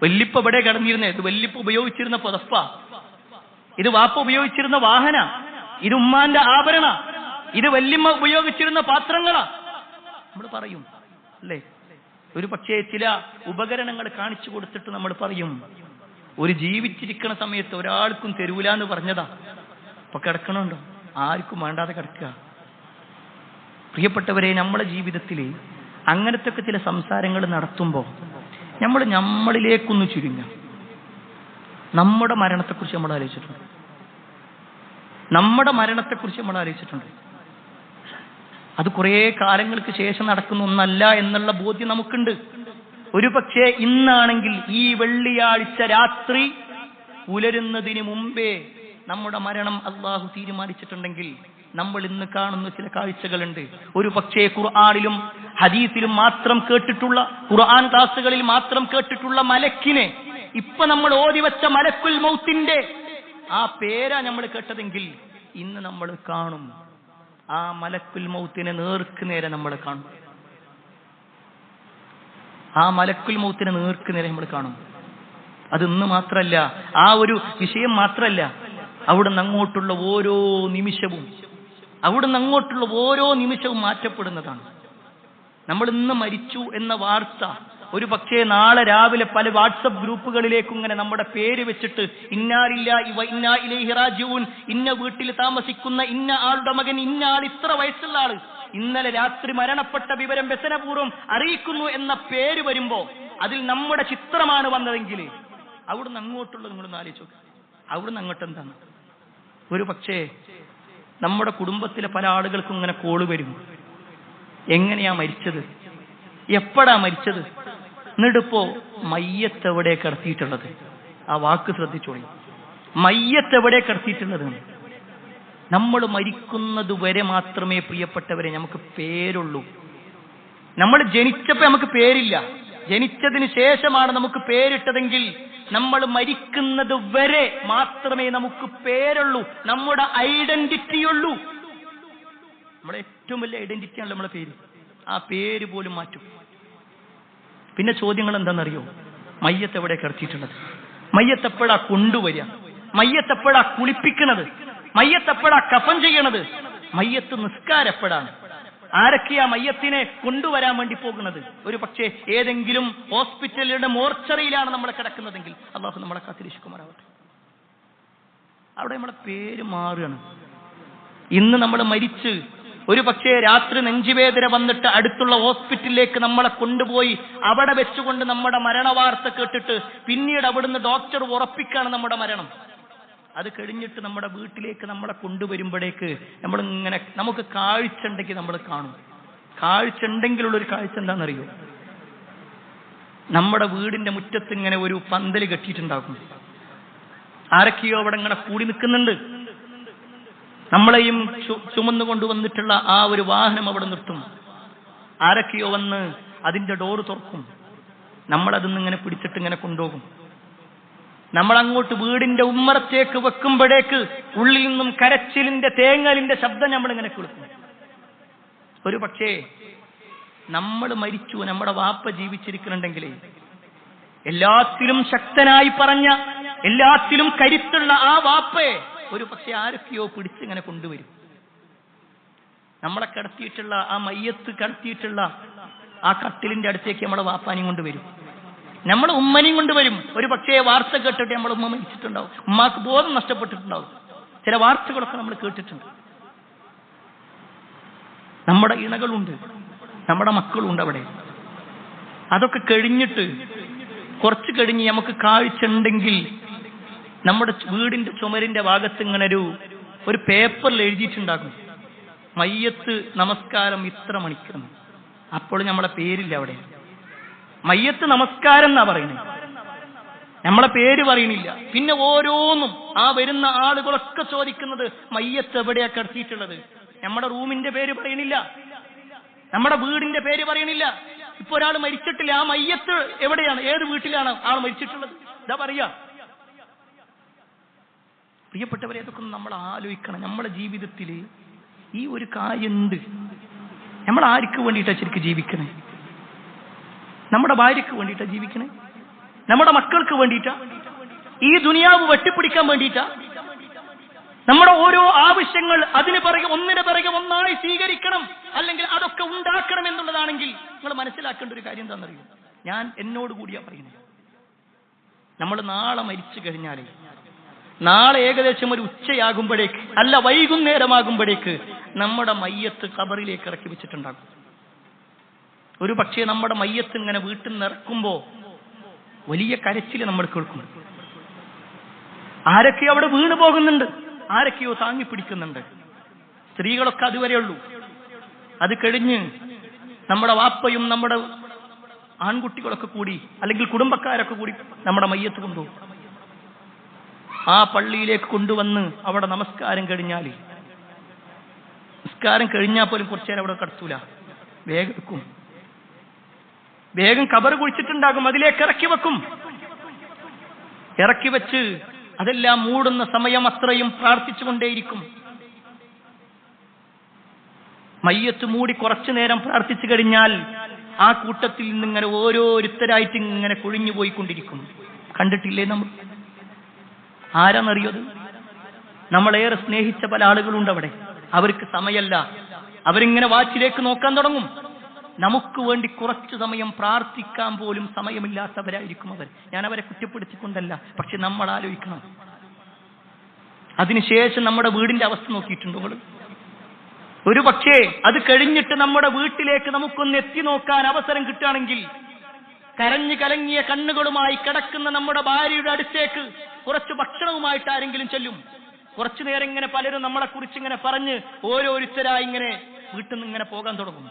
വല്ലിപ്പ ഇവിടെ കിടന്നിരുന്നേ, ഇത് വല്ലിപ്പ ഉപയോഗിച്ചിരുന്ന പുതപ്പ, ഇത് വാപ്പ ഉപയോഗിച്ചിരുന്ന വാഹന, ഇത് ഉമ്മാന്റെ ആഭരണ, ഇത് വല്യമ്മ ഉപയോഗിച്ചിരുന്ന പാത്രങ്ങളാ നമ്മൾ പറയും അല്ലേ? ഒരു പക്ഷേ ചില ഉപകരണങ്ങൾ കാണിച്ചു കൊടുത്തിട്ട് നമ്മൾ പറയും ഒരു ജീവിച്ചിരിക്കുന്ന സമയത്ത് ഒരാൾക്കും തരൂല എന്ന് പറഞ്ഞതാ, അപ്പൊ കിടക്കണുണ്ടോ? ആർക്കും വേണ്ടാതെ കിടക്കുക. പ്രിയപ്പെട്ടവരെ, നമ്മളെ ജീവിതത്തിൽ അങ്ങനത്തെ ഒക്കെ ചില സംസാരങ്ങൾ നടത്തുമ്പോൾ നമ്മളിലേക്കൊന്ന് ചുരുങ്ങുക. നമ്മുടെ മരണത്തെക്കുറിച്ച് നമ്മൾ ആലോചിച്ചിട്ടുണ്ട്? നമ്മുടെ മരണത്തെക്കുറിച്ച് നമ്മൾ ആലോചിച്ചിട്ടുണ്ട്? അത് കുറേ കാലങ്ങൾക്ക് ശേഷം നടക്കുന്ന ഒന്നല്ല എന്നുള്ള ബോധ്യം നമുക്കുണ്ട്. ഒരു പക്ഷേ ഇന്നാണെങ്കിൽ ഈ വെള്ളിയാഴ്ച രാത്രി പുലരുന്നതിന് മുമ്പേ നമ്മുടെ മരണം അള്ളാഹു തീരുമാനിച്ചിട്ടുണ്ടെങ്കിൽ നമ്മൾ ഇന്ന് കാണുന്ന ചില കാഴ്ചകളുണ്ട്. ഒരു പക്ഷേ ഖുർആനിലും ഹദീസിലും മാത്രം കേട്ടിട്ടുള്ള, ഖുർആൻ ക്ലാസുകളിൽ മാത്രം കേട്ടിട്ടുള്ള മലക്കിനെ ഇപ്പൊ നമ്മൾ ഓതിവെച്ച മലക്കുൽ മൗത്തിന്റെ ആ പേരാ നമ്മൾ കേട്ടതെങ്കിൽ ഇന്ന് നമ്മൾ കാണും ആ മലക്കുൽ മൗത്തിനെ നേർക്ക് നേരെ നമ്മൾ കാണും. ആ മലക്കുൽ മൗത്തിനെ നേർക്കുനേരെ നമ്മൾ കാണും. അത് ഇന്ന് മാത്രല്ല, ആ ഒരു വിഷയം മാത്രല്ല, അവിടുന്ന് അങ്ങോട്ടുള്ള ഓരോ നിമിഷവും മാറ്റപ്പെടുന്നതാണ്. നമ്മൾ ഇന്ന് മരിച്ചു എന്ന വാർത്ത ഒരു പക്ഷേ നാളെ രാവിലെ പല വാട്സപ്പ് ഗ്രൂപ്പുകളിലേക്കും ഇങ്ങനെ നമ്മുടെ പേര് വെച്ചിട്ട് ഇന്നാ ലില്ലാഹി വ ഇന്നാ ഇലൈഹി റാജിഊൻ, ഇന്ന വീട്ടിൽ താമസിക്കുന്ന ഇന്ന ആളുടെ മകൻ, ഇന്ന ആൾ, ഇത്ര വയസ്സുള്ള ആള് ഇന്നലെ രാത്രി മരണപ്പെട്ട വിവരം വ്യസനപൂർവ്വം അറിയിക്കുന്നു എന്ന പേര് വരുമ്പോ അതിൽ നമ്മുടെ ചിത്രമാണ് വന്നതെങ്കിൽ അവിടുന്ന് അങ്ങോട്ടുള്ളത് നിങ്ങളൊന്ന് ആലോചിച്ചു. അവിടുന്ന് അങ്ങോട്ട് എന്താണ്? ഒരു പക്ഷേ നമ്മുടെ കുടുംബത്തിലെ പല ആളുകൾക്കും ഇങ്ങനെ കോള് വരും, എങ്ങനെയാ മരിച്ചത്, എപ്പോഴാ മരിച്ചത്, എന്നിട്ടിപ്പോ മയ്യത്ത് എവിടെ കിടത്തിയിട്ടുള്ളത്? ആ വാക്ക് ശ്രദ്ധിച്ചോളി, മയ്യത്ത് എവിടെ കിടത്തിയിട്ടുള്ളത്? നമ്മൾ മരിക്കുന്നത് വരെ മാത്രമേ പ്രിയപ്പെട്ടവരെ നമുക്ക് പേരുള്ളൂ. നമ്മൾ ജനിച്ചപ്പോ നമുക്ക് പേരില്ല, ജനിച്ചതിന് ശേഷമാണ് നമുക്ക് പേരിട്ടതെങ്കിൽ നമ്മൾ മരിക്കുന്നത് വരെ മാത്രമേ നമുക്ക് പേരുള്ളൂ, നമ്മുടെ ഐഡന്റിറ്റി ഉള്ളൂ. നമ്മുടെ ഏറ്റവും വലിയ ഐഡന്റിറ്റിയാണല്ലോ നമ്മളെ പേര്. ആ പേര് പോലും മാറ്റും. പിന്നെ ചോദ്യങ്ങൾ എന്താണെന്നറിയോ? മയ്യത്ത് എവിടെ കിടത്തിയിട്ടുള്ളത്? മയ്യത്ത് എപ്പോഴാ കൊണ്ടുവരിക? മയ്യത്ത് എപ്പോഴാ കുളിപ്പിക്കണത്? മയ്യത്ത് എപ്പോഴാ കഫൻ ചെയ്യണത്? മയ്യത്ത് നിസ്കാരം എപ്പോഴാണ്? ആരൊക്കെയാ മയ്യത്തിനെ കൊണ്ടുവരാൻ വേണ്ടി പോകുന്നത്? ഒരു പക്ഷേ ഏതെങ്കിലും ഹോസ്പിറ്റലുകളുടെ മോർച്ചറിയിലാണ് നമ്മൾ കിടക്കുന്നതെങ്കിൽ അല്ലാഹു നമ്മളെ കാത്തിരക്ഷിക്കുമാറാവട്ടെ. അവിടെ നമ്മളെ പേര് മാറുകയാണ്. ഇന്ന് നമ്മൾ മരിച്ച് ഒരു പക്ഷേ രാത്രി നെഞ്ചുവേദന വന്നിട്ട് അടുത്തുള്ള ഹോസ്പിറ്റലിലേക്ക് നമ്മളെ കൊണ്ടുപോയി അവിടെ വെച്ചുകൊണ്ട് നമ്മുടെ മരണവാർത്ത കേട്ടിട്ട് പിന്നീട് അവിടുന്ന് ഡോക്ടർ ഉറപ്പിക്കാണ് നമ്മുടെ മരണം. അത് കഴിഞ്ഞിട്ട് നമ്മുടെ വീട്ടിലേക്ക് നമ്മളെ കൊണ്ടുവരുമ്പോഴേക്ക് നമ്മളിങ്ങനെ, നമുക്ക് കാഴ്ച ഉണ്ടെങ്കിൽ നമ്മൾ കാണും. കാഴ്ച ഉണ്ടെങ്കിലുള്ളൊരു കാഴ്ച എന്താണെന്നറിയോ? നമ്മുടെ വീടിന്റെ മുറ്റത്ത് ഇങ്ങനെ ഒരു പന്തൽ കെട്ടിയിട്ടുണ്ടാകും. ആരൊക്കെയോ അവിടെ ഇങ്ങനെ കൂടി നിൽക്കുന്നുണ്ട്. നമ്മളെയും ചുമന്നു കൊണ്ടുവന്നിട്ടുള്ള ആ ഒരു വാഹനം അവിടെ നിർത്തും. ആരൊക്കെയോ വന്ന് അതിന്റെ ഡോറ് തുറക്കും. നമ്മളതിന്ന് ഇങ്ങനെ പിടിച്ചിട്ട് ഇങ്ങനെ കൊണ്ടുപോകും. നമ്മൾ അങ്ങോട്ട് വീടിന്റെ ഉമ്മറത്തേക്ക് വെക്കുമ്പോഴേക്ക് ഉള്ളിൽ നിന്നും കരച്ചിലിന്റെ തേങ്ങലിന്റെ ശബ്ദം നമ്മളിങ്ങനെ കേൾക്കും. ഒരു പക്ഷേ നമ്മൾ മരിച്ചു, നമ്മുടെ വാപ്പ ജീവിച്ചിരിക്കുന്നുണ്ടെങ്കിൽ എല്ലാത്തിലും ശക്തനായി പറഞ്ഞ, എല്ലാത്തിലും കരുത്തുള്ള ആ വാപ്പയെ ഒരു പക്ഷെ ആരൊക്കെയോ പിടിച്ചിങ്ങനെ കൊണ്ടുവരും. നമ്മളെ കിടത്തിയിട്ടുള്ള ആ മയ്യത്ത് കിടത്തിയിട്ടുള്ള ആ കട്ടിലിന്റെ അടുത്തേക്ക് നമ്മളെ വാപ്പാനെയും കൊണ്ടുവരും, നമ്മളെ ഉമ്മനെയും കൊണ്ടുവരും. ഒരു പക്ഷേ വാർത്ത കേട്ടിട്ട് നമ്മളെ ഉമ്മ മരിച്ചിട്ടുണ്ടാവും, ഉമ്മാക്ക് ബോധം നഷ്ടപ്പെട്ടിട്ടുണ്ടാവും. ചില വാർത്തകളൊക്കെ നമ്മൾ കേട്ടിട്ടുണ്ട്. നമ്മുടെ ഇണകളുണ്ട്, നമ്മുടെ മക്കളുണ്ട് അവിടെ. അതൊക്കെ കഴിഞ്ഞിട്ട് കുറച്ച് കഴിഞ്ഞ് നമുക്ക് കാഴ്ച ഉണ്ടെങ്കിൽ നമ്മുടെ വീടിന്റെ ചുമരിന്റെ ഭാഗത്ത് ഇങ്ങനെ ഒരു പേപ്പറിൽ എഴുതിയിട്ടുണ്ടാകും, മയ്യത്ത് നമസ്കാരം ഇത്ര മണിക്കണം. അപ്പോൾ നമ്മളെ പേരില്ല അവിടെ. മയ്യത്ത് നമസ്കാരം എന്നാ പറയുന്നത്, നമ്മളെ പേര് പറയണില്ല. പിന്നെ ഓരോന്നും ആ വരുന്ന ആളുകളൊക്കെ ചോദിക്കുന്നത് മയ്യത്ത് എവിടെയാ കിടത്തിയിട്ടുള്ളത്. നമ്മുടെ റൂമിന്റെ പേര് പറയണില്ല, നമ്മുടെ വീടിന്റെ പേര് പറയണില്ല. ഇപ്പൊ ഒരാൾ മരിച്ചിട്ടില്ല, ആ മയ്യത്ത് എവിടെയാണ്, ഏത് വീട്ടിലാണ് ആൾ മരിച്ചിട്ടുള്ളത്, ഇതാ പറയാ. പ്രിയപ്പെട്ടവരെ, അതൊക്കെ നമ്മൾ ആലോചിക്കണം. നമ്മുടെ ജീവിതത്തിൽ ഈ ഒരു കാര്യം എന്ത്, നമ്മൾ ആർക്ക് വേണ്ടിയിട്ടാ ശരിക്കും ജീവിക്കണേ? നമ്മുടെ ഭാര്യക്ക് വേണ്ടിയിട്ടാ ജീവിക്കണേ? നമ്മുടെ മക്കൾക്ക് വേണ്ടിയിട്ടാ? ഈ ദുനിയാവ് വെട്ടിപ്പിടിക്കാൻ വേണ്ടിയിട്ടാ? നമ്മുടെ ഓരോ ആവശ്യങ്ങൾ അതിന് പിറകെ ഒന്നിന് പിറകെ ഒന്നായി സ്വീകരിക്കണം, അല്ലെങ്കിൽ അതൊക്കെ ഉണ്ടാക്കണം എന്നുള്ളതാണെങ്കിൽ നിങ്ങൾ മനസ്സിലാക്കേണ്ട ഒരു കാര്യം എന്താണെന്നറിയോ? ഞാൻ എന്നോട് കൂടിയാ പറയുന്നത്. നമ്മൾ നാളെ മരിച്ചു കഴിഞ്ഞാലേ, നാളെ ഏകദേശം ഒരു ഉച്ചയാകുമ്പോഴേക്ക്, അല്ല വൈകുന്നേരമാകുമ്പോഴേക്ക് നമ്മുടെ മയ്യത്ത് ഖബറിലേക്ക് ഇറക്കി വെച്ചിട്ടുണ്ടാകും. ഒരു പക്ഷേ നമ്മുടെ മയ്യത്ത് ഇങ്ങനെ വീട്ടിൽ നിന്ന് ഇറക്കുമ്പോ വലിയ കരച്ചില് നമ്മൾ കേൾക്കും. ആരൊക്കെയോ അവിടെ വീണു പോകുന്നുണ്ട്, ആരൊക്കെയോ താങ്ങി പിടിക്കുന്നുണ്ട്. സ്ത്രീകളൊക്കെ അതുവരെയുള്ളൂ. അത് കഴിഞ്ഞ് നമ്മുടെ വാപ്പയും നമ്മുടെ ആൺകുട്ടികളൊക്കെ കൂടി, അല്ലെങ്കിൽ കുടുംബക്കാരൊക്കെ കൂടി നമ്മുടെ മയ്യത്ത് കൊണ്ടുപോകും. ആ പള്ളിയിലേക്ക് കൊണ്ടുവന്ന് അവിടെ നമസ്കാരം കഴിഞ്ഞാൽ, നിസ്കാരം കഴിഞ്ഞാൽ പോലും കുറച്ചു നേരം അവിടെ കടത്തൂല, വേഗം വെക്കും. വേഗം കബർ കുഴിച്ചിട്ടുണ്ടാകും, അതിലേക്ക് ഇറക്കി വെക്കും. ഇറക്കി വെച്ച് അതെല്ലാം മൂടുന്ന സമയം അത്രയും പ്രാർത്ഥിച്ചുകൊണ്ടേയിരിക്കും. മയ്യത്ത് മൂടി കുറച്ചു നേരം പ്രാർത്ഥിച്ചു കഴിഞ്ഞാൽ ആ കൂട്ടത്തിൽ നിന്നിങ്ങനെ ഓരോരുത്തരായിട്ട് ഇങ്ങനെ കൊഴിഞ്ഞു പോയിക്കൊണ്ടിരിക്കും. കണ്ടിട്ടില്ലേ നമ്മൾ? ആരാന്നറിയത്? നമ്മളേറെ സ്നേഹിച്ച പല ആളുകളുണ്ട് അവിടെ. അവർക്ക് സമയമല്ല, അവരിങ്ങനെ വാച്ചിലേക്ക് നോക്കാൻ തുടങ്ങും. നമുക്ക് വേണ്ടി കുറച്ചു സമയം പ്രാർത്ഥിക്കാൻ പോലും സമയമില്ലാത്തവരായിരിക്കും അവർ. ഞാൻ അവരെ കുറ്റപ്പെടുത്തിക്കൊണ്ടല്ല, പക്ഷെ നമ്മൾ ആലോചിക്കണം. അതിനുശേഷം നമ്മുടെ വീടിന്റെ അവസ്ഥ നോക്കിയിട്ടുണ്ടോ നിങ്ങൾ? ഒരു പക്ഷേ അത് കഴിഞ്ഞിട്ട് നമ്മുടെ വീട്ടിലേക്ക് നമുക്കൊന്ന് എത്തി നോക്കാൻ അവസരം കിട്ടുകയാണെങ്കിൽ, കരഞ്ഞു കലങ്ങിയ കണ്ണുകളുമായി കിടക്കുന്ന നമ്മുടെ ഭാര്യയുടെ അടുത്തേക്ക് കുറച്ച് ഭക്ഷണവുമായിട്ട് ആരെങ്കിലും ചെല്ലും. കുറച്ചു നേരം ഇങ്ങനെ പലരും നമ്മളെ കുറിച്ച് ഇങ്ങനെ പറഞ്ഞ് ഓരോരുത്തരായി ഇങ്ങനെ വീട്ടിൽ നിന്ന് ഇങ്ങനെ പോകാൻ തുടങ്ങും.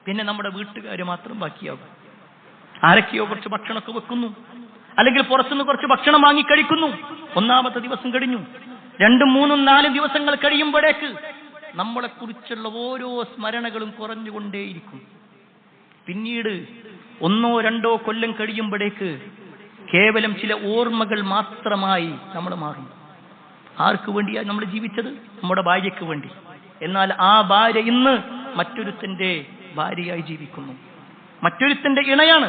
പിന്നെ നമ്മുടെ വീട്ടുകാർ മാത്രം ബാക്കിയാകും. ആരൊക്കെയോ കുറച്ച് ഭക്ഷണമൊക്കെ വെക്കുന്നു, അല്ലെങ്കിൽ പുറത്തുനിന്ന് കുറച്ച് ഭക്ഷണം വാങ്ങി കഴിക്കുന്നു. ഒന്നാമത്തെ ദിവസം കഴിഞ്ഞു, 2, 3, 4 ദിവസങ്ങൾ കഴിയുമ്പോഴേക്ക് നമ്മളെ കുറിച്ചുള്ള ഓരോ സ്മരണകളും കുറഞ്ഞുകൊണ്ടേയിരിക്കും. പിന്നീട് 1, 2 കൊല്ലം കഴിയുമ്പോഴേക്ക് കേവലം ചില ഓർമ്മകൾ മാത്രമായി നമ്മൾ മാറും. ആർക്ക് വേണ്ടിയാണ് നമ്മൾ ജീവിച്ചത്? നമ്മുടെ ഭാര്യയ്ക്ക് വേണ്ടി. എന്നാൽ ആ ഭാര്യ ഇന്ന് മറ്റൊരുത്തന്റെ ഭാര്യയായി ജീവിക്കുന്നു, മറ്റൊരുത്തന്റെ ഇണയാണ്.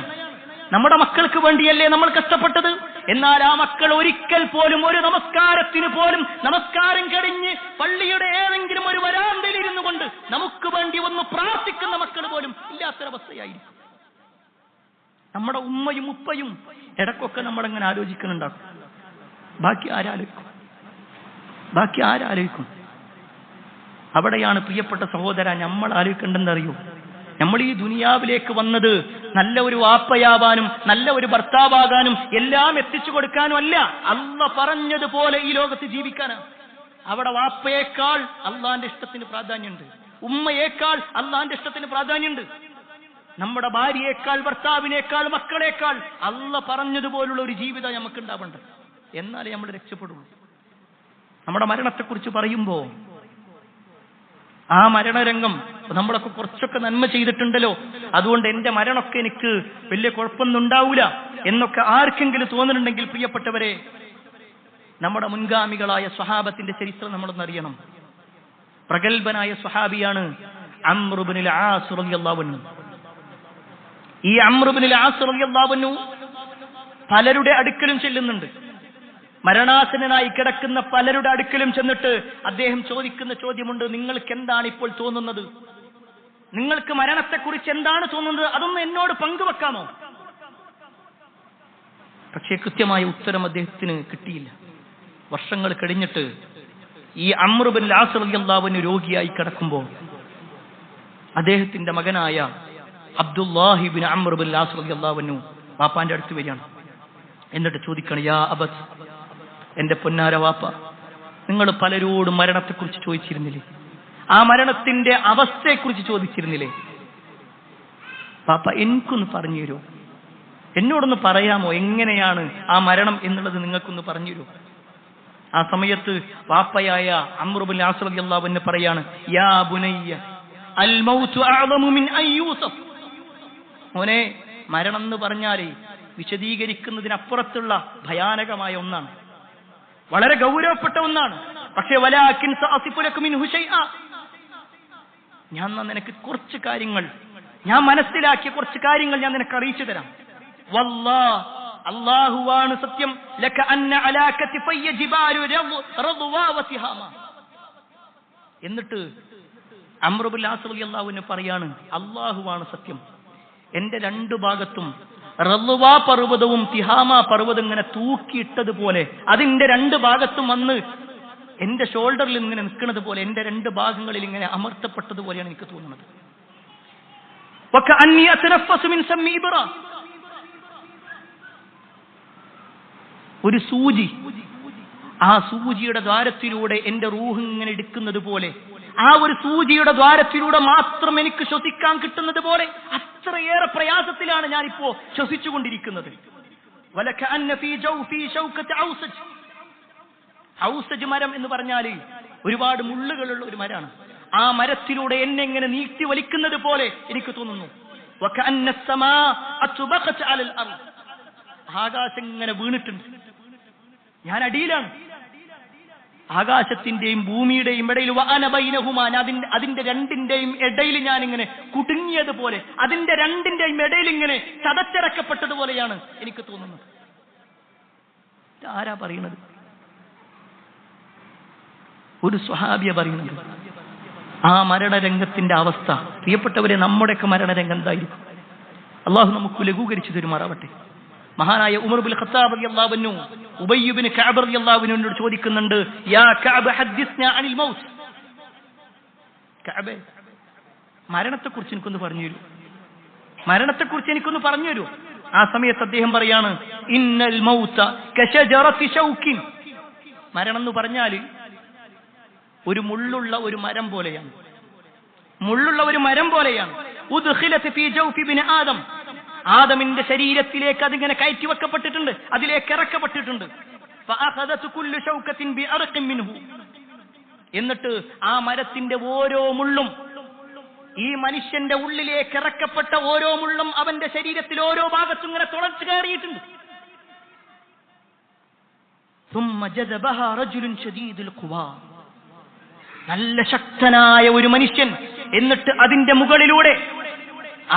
നമ്മുടെ മക്കൾക്ക് വേണ്ടിയല്ലേ നമ്മൾ കഷ്ടപ്പെട്ടത്? എന്നാൽ ആ മക്കൾ ഒരിക്കൽ പോലും ഒരു നമസ്കാരത്തിന് പോലും, നമസ്കാരം കഴിഞ്ഞ് പള്ളിയുടെ ഏതെങ്കിലും ഒരു വരാന്തയിൽ ഇരുന്നു കൊണ്ട് നമുക്ക് വേണ്ടി ഒന്ന് പ്രാർത്ഥിക്കുന്ന മക്കൾ പോലും ഇല്ലാത്തൊരവസ്ഥയായിരിക്കും. നമ്മുടെ ഉമ്മയും ഉപ്പയും ഇടക്കൊക്കെ നമ്മളെങ്ങനെ ആലോചിക്കുന്നുണ്ടാക്കും. ബാക്കി ആരാലോചിക്കും? അവിടെയാണ് പ്രിയപ്പെട്ട സഹോദര നമ്മൾ ആലോചിക്കേണ്ടെന്നറിയൂ. നമ്മൾ ഈ ദുനിയാവിലേക്ക് വന്നത് നല്ല ഒരു വാപ്പയാവാനും നല്ല ഒരു ഭർത്താവാകാനും എല്ലാം എത്തിച്ചു കൊടുക്കാനും അല്ല, അല്ലാഹ് പറഞ്ഞതുപോലെ ഈ ലോകത്ത് ജീവിക്കാനാണ്. അവിടെ വാപ്പയേക്കാൾ അള്ളാന്റെ ഇഷ്ടത്തിന് പ്രാധാന്യമുണ്ട്, ഉമ്മയേക്കാൾ അള്ളാന്റെ ഇഷ്ടത്തിന് പ്രാധാന്യമുണ്ട്. നമ്മുടെ ഭാര്യയേക്കാൾ, ഭർത്താവിനേക്കാൾ, മക്കളേക്കാൾ അള്ളാഹ് പറഞ്ഞതുപോലുള്ള ഒരു ജീവിതം നമുക്ക് ഉണ്ടാവേണ്ടത്. എന്നാലേ നമ്മൾ രക്ഷപ്പെടുള്ളൂ. നമ്മുടെ മരണത്തെക്കുറിച്ച് പറയുമ്പോൾ ആ മരണരംഗം, നമ്മളൊക്കെ കുറച്ചൊക്കെ നന്മ ചെയ്തിട്ടുണ്ടല്ലോ, അതുകൊണ്ട് എന്റെ മരണമൊക്കെ എനിക്ക് വലിയ കുഴപ്പമൊന്നും ഉണ്ടാവൂല എന്നൊക്കെ ആർക്കെങ്കിലും തോന്നുന്നുണ്ടെങ്കിൽ, പ്രിയപ്പെട്ടവരെ, നമ്മുടെ മുൻഗാമികളായ സ്വഹാബത്തിന്റെ ചരിത്രം നമ്മളൊന്നറിയണം. പ്രഗത്ഭനായ സ്വഹാബിയാണ് അംർ ഇബ്നുൽ ആസ് റളിയല്ലാഹു അൻഹു. ഈ അംർ ഇബ്നുൽ ആസ് റളിയല്ലാഹു അൻഹു പലരുടെ അടുക്കലും ചെല്ലുന്നുണ്ട്. മരണാസന്നനായി കിടക്കുന്ന പലരുടെ അടുക്കലും ചെന്നിട്ട് അദ്ദേഹം ചോദിക്കുന്ന ചോദ്യമുണ്ട്: നിങ്ങൾക്ക് എന്താണ് ഇപ്പോൾ തോന്നുന്നത്? നിങ്ങൾക്ക് മരണത്തെക്കുറിച്ച് എന്താണ് തോന്നുന്നത്? അതൊന്ന് എന്നോട് പങ്കുവെക്കാമോ? പക്ഷേ കൃത്യമായ ഉത്തരം അദ്ദേഹത്തിന് കിട്ടിയില്ല. വർഷങ്ങൾ കഴിഞ്ഞിട്ട് ഈ അംർ ഇബ്നുൽ ആസ് റളിയല്ലാഹു അൻഹു രോഗിയായി കിടക്കുമ്പോൾ അദ്ദേഹത്തിന്റെ മകനായ അബ്ദുല്ലാഹി ഇബ്നു അംർ ഇബ്നുൽ ആസ് റളിയല്ലാഹു അൻഹു വാപ്പാന്റെ അടുത്ത് വരികയാണ്. എന്നിട്ട് ചോദിക്കണം: യാ അബത്, എന്റെ പൊന്നാര വാപ്പ, നിങ്ങൾ പലരോടും മരണത്തെക്കുറിച്ച് ചോദിച്ചിരുന്നില്ലേ? ആ മരണത്തിന്റെ അവസ്ഥയെക്കുറിച്ച് ചോദിച്ചിരുന്നില്ലേ? പാപ്പ, എനിക്കൊന്ന് പറഞ്ഞു തരുമോ? എന്നോടൊന്ന് പറയാമോ? എങ്ങനെയാണ് ആ മരണം എന്നുള്ളത് നിങ്ങൾക്കൊന്ന് പറഞ്ഞു തരുമോ? ആ സമയത്ത് വാപ്പയായ അംർ ഇബ്നുൽ ആസ് റളിയല്ലാഹു അൻഹു പറയാണ്: യാ ബുനയ്യ, അൽ മൗതു അഅ്ളമു മിൻ അൻ യൂസഫ്. മോനെ, മരണം എന്ന് പറഞ്ഞാലേ വിശദീകരിക്കുന്നതിനപ്പുറത്തുള്ള ഭയാനകമായ ഒന്നാണ്, വളരെ ഗൗരവപ്പെട്ട ഒന്നാണ്. പക്ഷേ വലാകിൻ സഅസിഫു ലക മിൻഹു ശൈഅ, ഞാൻ നിനക്ക് കുറച്ച് കാര്യങ്ങൾ, ഞാൻ മനസ്സിലാക്കിയ കുറച്ച് കാര്യങ്ങൾ ഞാൻ നിനക്ക് അറിയിച്ചു തരാം. വല്ലാഹ്, അല്ലാഹുവാണ് സത്യം, ലക അന്ന അലാ കതിഫയ്യ ജിബാലു റദ്വാ വതിഹാമ. എന്നിട്ട് അംർ ഇബ്നുൽ ആസ് റളിയല്ലാഹു അൻഹു പറയാണ്: അല്ലാഹുവാണ് സത്യം, എന്റെ 2 ഭാഗത്തും റദ്വാ പർവ്വതവും തിഹാമ പർവ്വതം ഇങ്ങനെ തൂക്കിയിട്ടതുപോലെ, അതിന്റെ 2 ഭാഗത്തും വന്ന് എന്റെ ഷോൾഡറിൽ ഇങ്ങനെ നിൽക്കുന്നത് പോലെ, എന്റെ 2 ഭാഗങ്ങളിൽ ഇങ്ങനെ അമർത്തപ്പെട്ടതുപോലെയാണ് എനിക്ക് തോന്നുന്നത്. വകഅന്നി അതനഫസു മിൻ സമി ഇബ്റ, ഒരു സൂചി, ആ സൂചിയുടെ ദ്വാരത്തിലൂടെ എന്റെ റൂഹ് ഇങ്ങനെ എടുക്കുന്നത് പോലെ, ആ ഒരു സൂചിയുടെ ദ്വാരത്തിലൂടെ മാത്രം എനിക്ക് ശ്വസിക്കാൻ കിട്ടുന്നത് പോലെ അത്രയേറെ പ്രയാസത്തിലാണ് ഞാനിപ്പോ ശ്വസിച്ചുകൊണ്ടിരിക്കുന്നത്. വലകഅന്ന ഫീ ജൗഫി ശൗകത ഔസജ്. ഔസജ് മരം എന്ന് പറഞ്ഞാൽ ഒരുപാട് മുള്ളുകളുള്ള ഒരു മരമാണ്. ആ മരത്തിലൂടെ എന്നെ ഇങ്ങനെ നീട്ടി വലിക്കുന്നത് പോലെ എനിക്ക് തോന്നുന്നു. വകഅന്ന അസ്സമാ അത്ബഖത് അലൽ അർദ്, ആകാശം ഇങ്ങനെ വീണിട്ടുണ്ട്, ഞാൻ അടിയിലാണ്. ആകാശത്തിന്റെയും ഭൂമിയുടെയും ഇടയിൽ അതിന്റെ രണ്ടിന്റെയും ഇടയിൽ ഞാനിങ്ങനെ കുടുങ്ങിയതുപോലെ, അതിന്റെ രണ്ടിന്റെയും ഇടയിൽ ഇങ്ങനെ ചതച്ചിറക്കപ്പെട്ടതുപോലെയാണ് എനിക്ക് തോന്നുന്നത്. ആരാ പറയുന്നത്? ഒരു സ്വഹാബിയ പറയുന്നത്. ആ മരണരംഗത്തിന്റെ അവസ്ഥ, പ്രിയപ്പെട്ടവരെ, നമ്മുടെയൊക്കെ മരണരംഗം എന്തായിരിക്കും? അള്ളാഹു നമുക്ക് ലഘൂകരിച്ചു തരുമാറാവട്ടെ. മഹാനായ ഉമർ ബിൻ ഖത്താബ് റളിയല്ലാഹു അൻഹു ഉബയ്യ് ബിൻ കഅബ് റളിയല്ലാഹു അൻഹുവിനോട് ചോദിക്കുന്നുണ്ട്, യാ കഅബ് ഹദ്ദിസ്നാ അനിൽ മൗത്ത്. കഅബേ, മരണത്തെക്കുറിച്ച് എനിക്കൊന്ന് പറഞ്ഞു തരൂ, മരണത്തെക്കുറിച്ച് എനിക്കൊന്ന് പറഞ്ഞു തരൂ. ആ സമയത്ത് അദ്ദേഹം പറയാണ്, ഇന്നൽ മൗത കശജറത്തി ശൗകിൻ. മരണം എന്ന് പറഞ്ഞാൽ ഒരു മുള്ളുള്ള ഒരു മരം പോലെയാണ്, മുള്ളുള്ള ഒരു മരം പോലെയാണ്. ഉദ്ഖിലത് ഫീ ജൗഫി ബിൻ ആദം. ആദമിന്റെ ശരീരത്തിലേക്ക് അതിങ്ങനെ കയറ്റി വെക്കപ്പെട്ടിട്ടുണ്ട്, അതിലേക്ക് ഇറക്കപ്പെട്ടിട്ടുണ്ട്. ഫഅഖദത് കുല്ലു ശൗകത്തിൻ ബിഅർഖിൻ മിൻഹു. എന്നിട്ട് ആ മരത്തിന്റെ ഓരോ മുള്ളും, ഈ മനുഷ്യന്റെ ഉള്ളിലേക്ക് ഇറക്കപ്പെട്ട ഓരോ മുള്ളും അവന്റെ ശരീരത്തിൽ ഓരോ ഭാഗത്തും ഇങ്ങനെ തുളച്ചു കയറിയിട്ടുണ്ട്. ثم جذبها رجل شديد القوى. നല്ല ശക്തനായ ഒരു മനുഷ്യൻ, എന്നിട്ട് അതിന്റെ മുകളിലൂടെ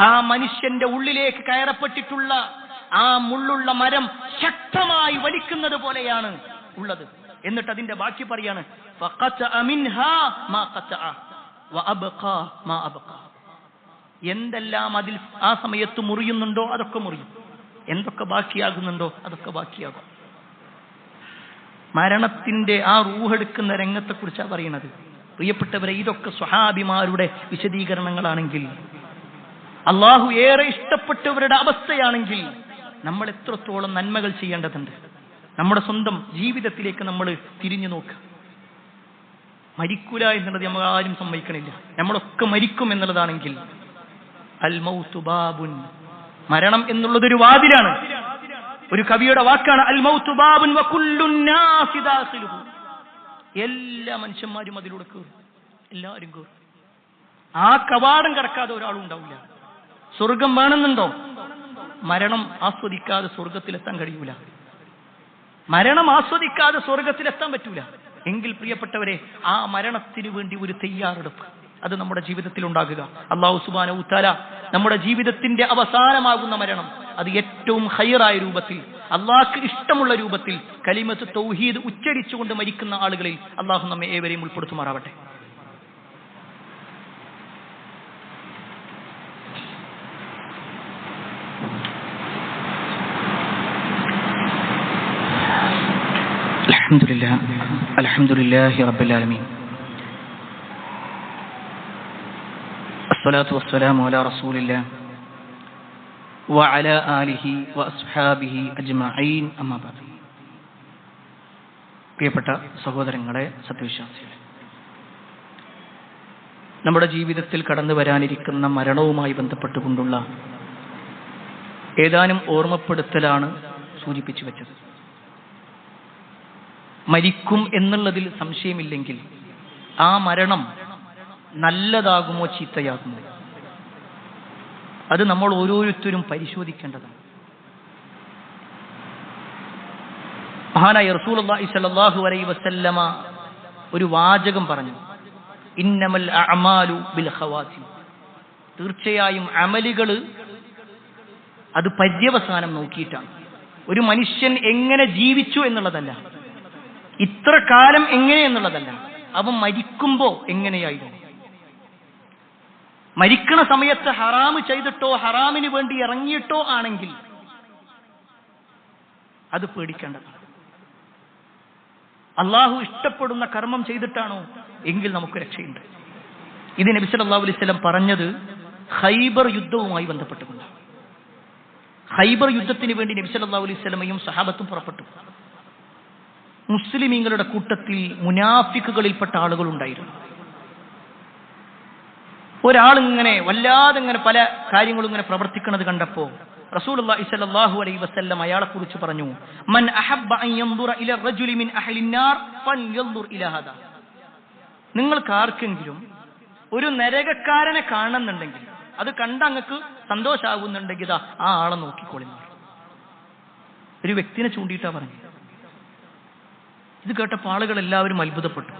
ആ മനുഷ്യന്റെ ഉള്ളിലേക്ക് കയറപ്പെട്ടിട്ടുള്ള ആ മുള്ളുള്ള മരം ശക്തമായി വലിക്കുന്നത് പോലെയാണ് ഉള്ളത്. എന്നിട്ട് അതിന്റെ ബാക്കി പറയാണ്, ഫഖതഅ മിൻഹാ മാ ഖതഅ വഅബ്ഖാ മാ അബ്ഖാ. എന്തെല്ലാം അതിൽ ആ സമയത്ത് മുറിയുന്നുണ്ടോ അതൊക്കെ മുറിയും, എന്തൊക്കെ ബാക്കിയാകുന്നുണ്ടോ അതൊക്കെ ബാക്കിയാകും. മരണത്തിന്റെ ആ റൂഹെടുക്കുന്ന രംഗത്തെക്കുറിച്ചാണ് പറയുന്നത്. പ്രിയപ്പെട്ടവരെ, ഇതൊക്കെ സ്വഹാബിമാരുടെ വിശദീകരണങ്ങളാണെങ്കിൽ, അള്ളാഹു ഏറെ ഇഷ്ടപ്പെട്ടവരുടെ അവസ്ഥയാണെങ്കിൽ, നമ്മൾ എത്രത്തോളം നന്മകൾ ചെയ്യേണ്ടതുണ്ട്. നമ്മുടെ സ്വന്തം ജീവിതത്തിലേക്ക് നമ്മൾ തിരിഞ്ഞു നോക്കുക. മരിക്കൂല എന്നുള്ളത് നമ്മൾ ആരും സമ്മതിക്കണില്ല, നമ്മളൊക്കെ മരിക്കും എന്നുള്ളതാണെങ്കിൽ, അൽ മൗതു ബാബുൻ, മരണം എന്നുള്ളതൊരു വാതിലാണ്. ഒരു കവിയുടെ വാക്കാണ്, അൽ മൗതു ബാബുൻ വകുല്ലുൻ നാസി ദാഖിലുഹു. എല്ലാ മനുഷ്യന്മാരും അതിലൂടെ കയറും, എല്ലാവരും കയറും. ആ കവാടം കടക്കാതെ ഒരാളും ഉണ്ടാവില്ല. സ്വർഗം വേണമെന്നുണ്ടോ? മരണം ആസ്വദിക്കാതെ സ്വർഗത്തിലെത്താൻ കഴിയൂല. മരണം ആസ്വദിക്കാതെ സ്വർഗത്തിലെത്താൻ പറ്റൂല. എങ്കിൽ പ്രിയപ്പെട്ടവരെ, ആ മരണത്തിന് വേണ്ടി ഒരു തയ്യാറെടുപ്പ് അത് നമ്മുടെ ജീവിതത്തിൽ ഉണ്ടാകുക. അല്ലാഹു സുബ്ഹാനഹു വ തആല നമ്മുടെ ജീവിതത്തിന്റെ അവസാനമാകുന്ന മരണം അത് ഏറ്റവും ഖൈറായ രൂപത്തിൽ, അള്ളാഹ്ക്ക് ഇഷ്ടമുള്ള രൂപത്തിൽ കലിമത്ത് തൗഹീദ് ഉച്ചരിച്ചുകൊണ്ട് മരിക്കുന്ന ആളുകളിൽ അള്ളാഹു നമ്മെ ഏവരെയും ഉൾപ്പെടുത്തുമാറാവട്ടെ. അൽഹംദുലില്ലാഹി റബ്ബിൽ ആലമീൻ. അസ്സലാത്തു വസ്സലാമു അലാ റസൂലില്ലാഹ് വഅലാ ആലിഹി വഅസ്ഹാബിഹി അജ്മഈൻ. അമ്മാ ബഅദ്. പ്രിയപ്പെട്ട സഹോദരങ്ങളെ, സത്യവിശ്വാസികളെ, നമ്മുടെ ജീവിതത്തിൽ കടന്നു വരാനിരിക്കുന്ന മരണവുമായി ബന്ധപ്പെട്ടുകൊണ്ടുള്ള ഏതാനും ഓർമ്മപ്പെടുത്തലാണ് സൂചിപ്പിച്ചു വെച്ചത്. മരിക്കും എന്നുള്ളതിൽ സംശയമില്ലെങ്കിൽ ആ മരണം നല്ലതാകുമോ ചീത്തയാകുമോ അത് നമ്മൾ ഓരോരുത്തരും പരിശോധിക്കേണ്ടതാണ്. മഹാനായ റസൂലുള്ളാഹി സ്വല്ലല്ലാഹു അലൈഹി വസല്ലമ ഒരു വാചകം പറഞ്ഞു, ഇന്നമൽ അഅമാലു ബിൽ ഖവാതിം. തീർച്ചയായും അമലുകൾ അത് പര്യവസാനം നോക്കിയിട്ടാണ്. ഒരു മനുഷ്യൻ എങ്ങനെ ജീവിച്ചു എന്നുള്ളതല്ല, ഇത്ര കാലം എങ്ങനെ എന്നുള്ളതല്ല, അവൻ മരിക്കുമ്പോ എങ്ങനെയായിരുന്നു. മരിക്കണ സമയത്ത് ഹറാമ് ചെയ്തിട്ടോ ഹറാമിന് വേണ്ടി ഇറങ്ങിയിട്ടോ ആണെങ്കിൽ അത് പേടിക്കേണ്ടതാണ്. അള്ളാഹു ഇഷ്ടപ്പെടുന്ന കർമ്മം ചെയ്തിട്ടാണോ എങ്കിൽ നമുക്ക് രക്ഷയുണ്ട്. ഇത് നബി സല്ലല്ലാഹു അലൈഹി വസല്ലം പറഞ്ഞത് ഖൈബർ യുദ്ധവുമായി ബന്ധപ്പെട്ടുകൊണ്ട്. ഖൈബർ യുദ്ധത്തിന് വേണ്ടി നബി സല്ലല്ലാഹു അലൈഹി വസല്ലമയും സഹാബത്തും പുറപ്പെട്ടു. മുസ്ലിമീങ്ങളുടെ കൂട്ടത്തിൽ മുനാഫിക്കുകളിൽപ്പെട്ട ആളുകൾ ഉണ്ടായിരുന്നു. ഒരാളിങ്ങനെ വല്ലാതെ ഇങ്ങനെ പല കാര്യങ്ങളും ഇങ്ങനെ പ്രവർത്തിക്കുന്നത് കണ്ടപ്പോ റസൂലുള്ളാഹി സ്വല്ലല്ലാഹു അലൈഹി വസല്ലം അയാളെ കുറിച്ച് പറഞ്ഞു, മൻ അഹബ്ബ അൻ യൻദുറ ഇല റജുലി മിൻ അഹ്ലിൻ നാർ ഫൽയൻദുർ ഇല ഹദാ. നിങ്ങൾക്ക് ആർക്കെങ്കിലും ഒരു നരകക്കാരനെ കാണുന്നുണ്ടെങ്കിൽ, അത് കണ്ട അങ്ങക്ക് സന്തോഷാകുന്നുണ്ടെങ്കിൽ ഇതാ ആ ആളെ നോക്കിക്കോളി. ഒരു വ്യക്തിനെ ചൂണ്ടിയിട്ടാ പറഞ്ഞു. ഇത് കേട്ടപ്പോൾ ആളുകൾ എല്ലാവരും അത്ഭുതപ്പെട്ടു.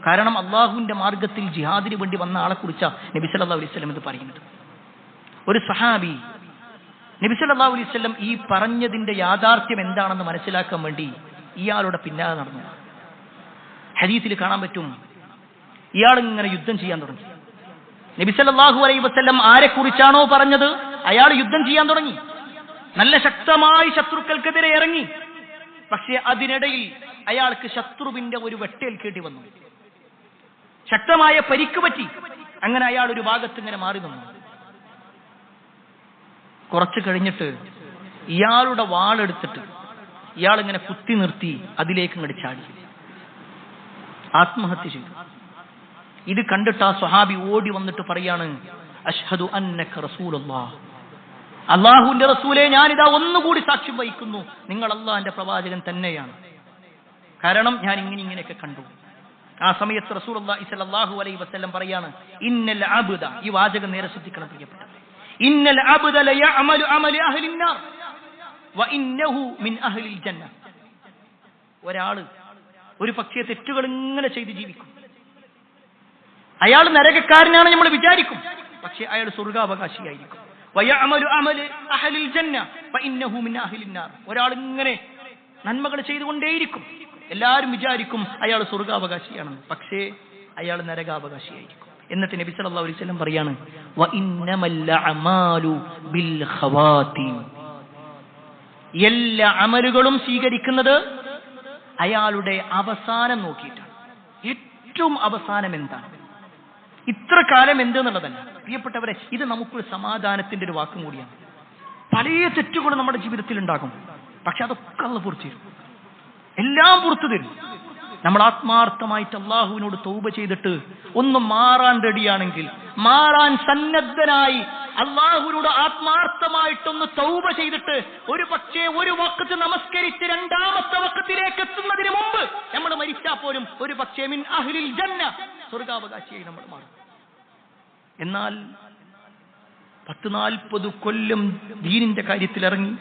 കാരണം അള്ളാഹുവിന്റെ മാർഗത്തിൽ ജിഹാദിന് വേണ്ടി വന്ന ആളെ കുറിച്ചാണ് നബി സല്ലല്ലാഹു അലൈഹി വസല്ലം ഇത് പറയുന്നത്. ഒരു സഹാബി നബി സല്ലല്ലാഹു അലൈഹി വസല്ലം ഈ പറഞ്ഞതിന്റെ യാഥാർത്ഥ്യം എന്താണെന്ന് മനസ്സിലാക്കാൻ വേണ്ടി ഇയാളുടെ പിന്നാലെ നടന്നു. ഹദീസിൽ കാണാൻ പറ്റും, ഇയാൾ ഇങ്ങനെ യുദ്ധം ചെയ്യാൻ തുടങ്ങി. നബി സല്ലല്ലാഹു അലൈഹി വസല്ലം ആരെ കുറിച്ചാണോ പറഞ്ഞത് അയാൾ യുദ്ധം ചെയ്യാൻ തുടങ്ങി. നല്ല ശക്തമായി ശത്രുക്കൾക്കെതിരെ ഇറങ്ങി. പക്ഷേ അതിനിടയിൽ അയാൾക്ക് ശത്രുവിന്റെ ഒരു വെട്ടേൽക്കേണ്ടി വന്നു. ശക്തമായ പരിക്ക് പറ്റി. അങ്ങനെ അയാൾ ഒരു ഭാഗത്ത് ഇങ്ങനെ മാറി നിന്നു. കുറച്ച് കഴിഞ്ഞിട്ട് ഇയാളുടെ വാളെടുത്തിട്ട് ഇയാൾ ഇങ്ങനെ കുത്തി നിർത്തി അതിലേക്ക് ഇങ്ങോട്ട് ചാടി ആത്മഹത്യ ചെയ്തു. ഇത് കണ്ടിട്ട് ആ സ്വഹാബി ഓടി വന്നിട്ട് പറയാണ്, അഷ്ഹദു അന്നക റസൂലുള്ളാഹ്, അല്ലാഹുവിന്റെ റസൂലേ, ഞാനിതാ ഒന്നുകൂടി സാക്ഷ്യം വഹിക്കുന്നു, നിങ്ങൾ അല്ലാഹുവിന്റെ പ്രവാചകൻ തന്നെയാണ്. കാരണം ഞാൻ ഇങ്ങനെയൊക്കെ കണ്ടു. ആ സമയത്ത് റസൂലുള്ളാഹി സ്വല്ലല്ലാഹു അലൈഹി വസല്ലം പറയാണ്, ഇന്നൽ അബ്ദ, ഈ വാചകം നേരെ ശ്രദ്ധിക്കണം പ്രിയപ്പെട്ടവരെ, ഇന്നൽ അബ്ദ ലയഅമലു അമല അഹ്ലിൻ നാർ വ ഇന്നഹു മിൻ അഹ്ലിൽ ജന്ന. ഒരാള് ഒരു പക്ഷേ തെറ്റുകൾ ഇങ്ങനെ ചെയ്ത് ജീവിക്കും. അയാൾ നരകക്കാരനാണ് നമ്മൾ വിചാരിക്കും, പക്ഷേ അയാൾ സ്വർഗാവകാശിയായിരിക്കും. വയഅമലു അമല അഹ്ലിൽ ജന്ന വ ഇന്നഹു മിൻ അഹ്ലിൻ നാർ. ഒരാൾ ഇങ്ങനെ നന്മകൾ ചെയ്തുകൊണ്ടേയിരിക്കും, എല്ലാവരും വിചാരിക്കും അയാൾ സ്വർഗാവകാശിയാണെന്ന്, പക്ഷേ അയാൾ നരകാവകാശിയായിരിക്കും. എന്നിട്ട് നബി സല്ലല്ലാഹു അലൈഹി വസല്ലം പറയാണ്, വ ഇന്നമൽ അഅമാലു ബിൽ ഖവാതിം, എല്ലാ അമലുകളും സ്വീകരിക്കുന്നത് അയാളുടെ അവസാനം നോക്കിയിട്ടാണ്. ഏറ്റവും അവസാനം എന്താണ്, ഇത്ര കാലം എന്തെന്നുള്ളതല്ല പ്രിയപ്പെട്ടവരെ. ഇത് നമുക്കൊരു സമാധാനത്തിന്റെ ഒരു വാക്കും കൂടിയാണ്. പല തെറ്റുകളും നമ്മുടെ ജീവിതത്തിൽ ഉണ്ടാകും, പക്ഷെ അതൊക്കെ അല്ലാഹു പുറത്തു തരും, എല്ലാം പുറത്തു തരും. നമ്മൾ ആത്മാർത്ഥമായിട്ട് അള്ളാഹുവിനോട് തൗബ ചെയ്തിട്ട് ഒന്ന് മാറാൻ റെഡിയാണെങ്കിൽ, മാറാൻ സന്നദ്ധനായി അള്ളാഹുവിനോട് ആത്മാർത്ഥമായിട്ടൊന്ന് തൗബ ചെയ്തിട്ട് ഒരു പക്ഷേ ഒരു വഖ്ത് നമസ്കരിച്ച് രണ്ടാമത്തെ വഖ്തിലേക്ക് എത്തുന്നതിന് മുമ്പ് നമ്മൾ മരിച്ചാൽ പോലും ഒരു പക്ഷേ മിൻ അഹ്ലിൽ ജന്ന, സ്വർഗാവകാശിയായി നമ്മൾ മാറും. എന്നാൽ 10-40 കൊല്ലം ദീനിന്റെ കാര്യത്തിൽ ഇറങ്ങി,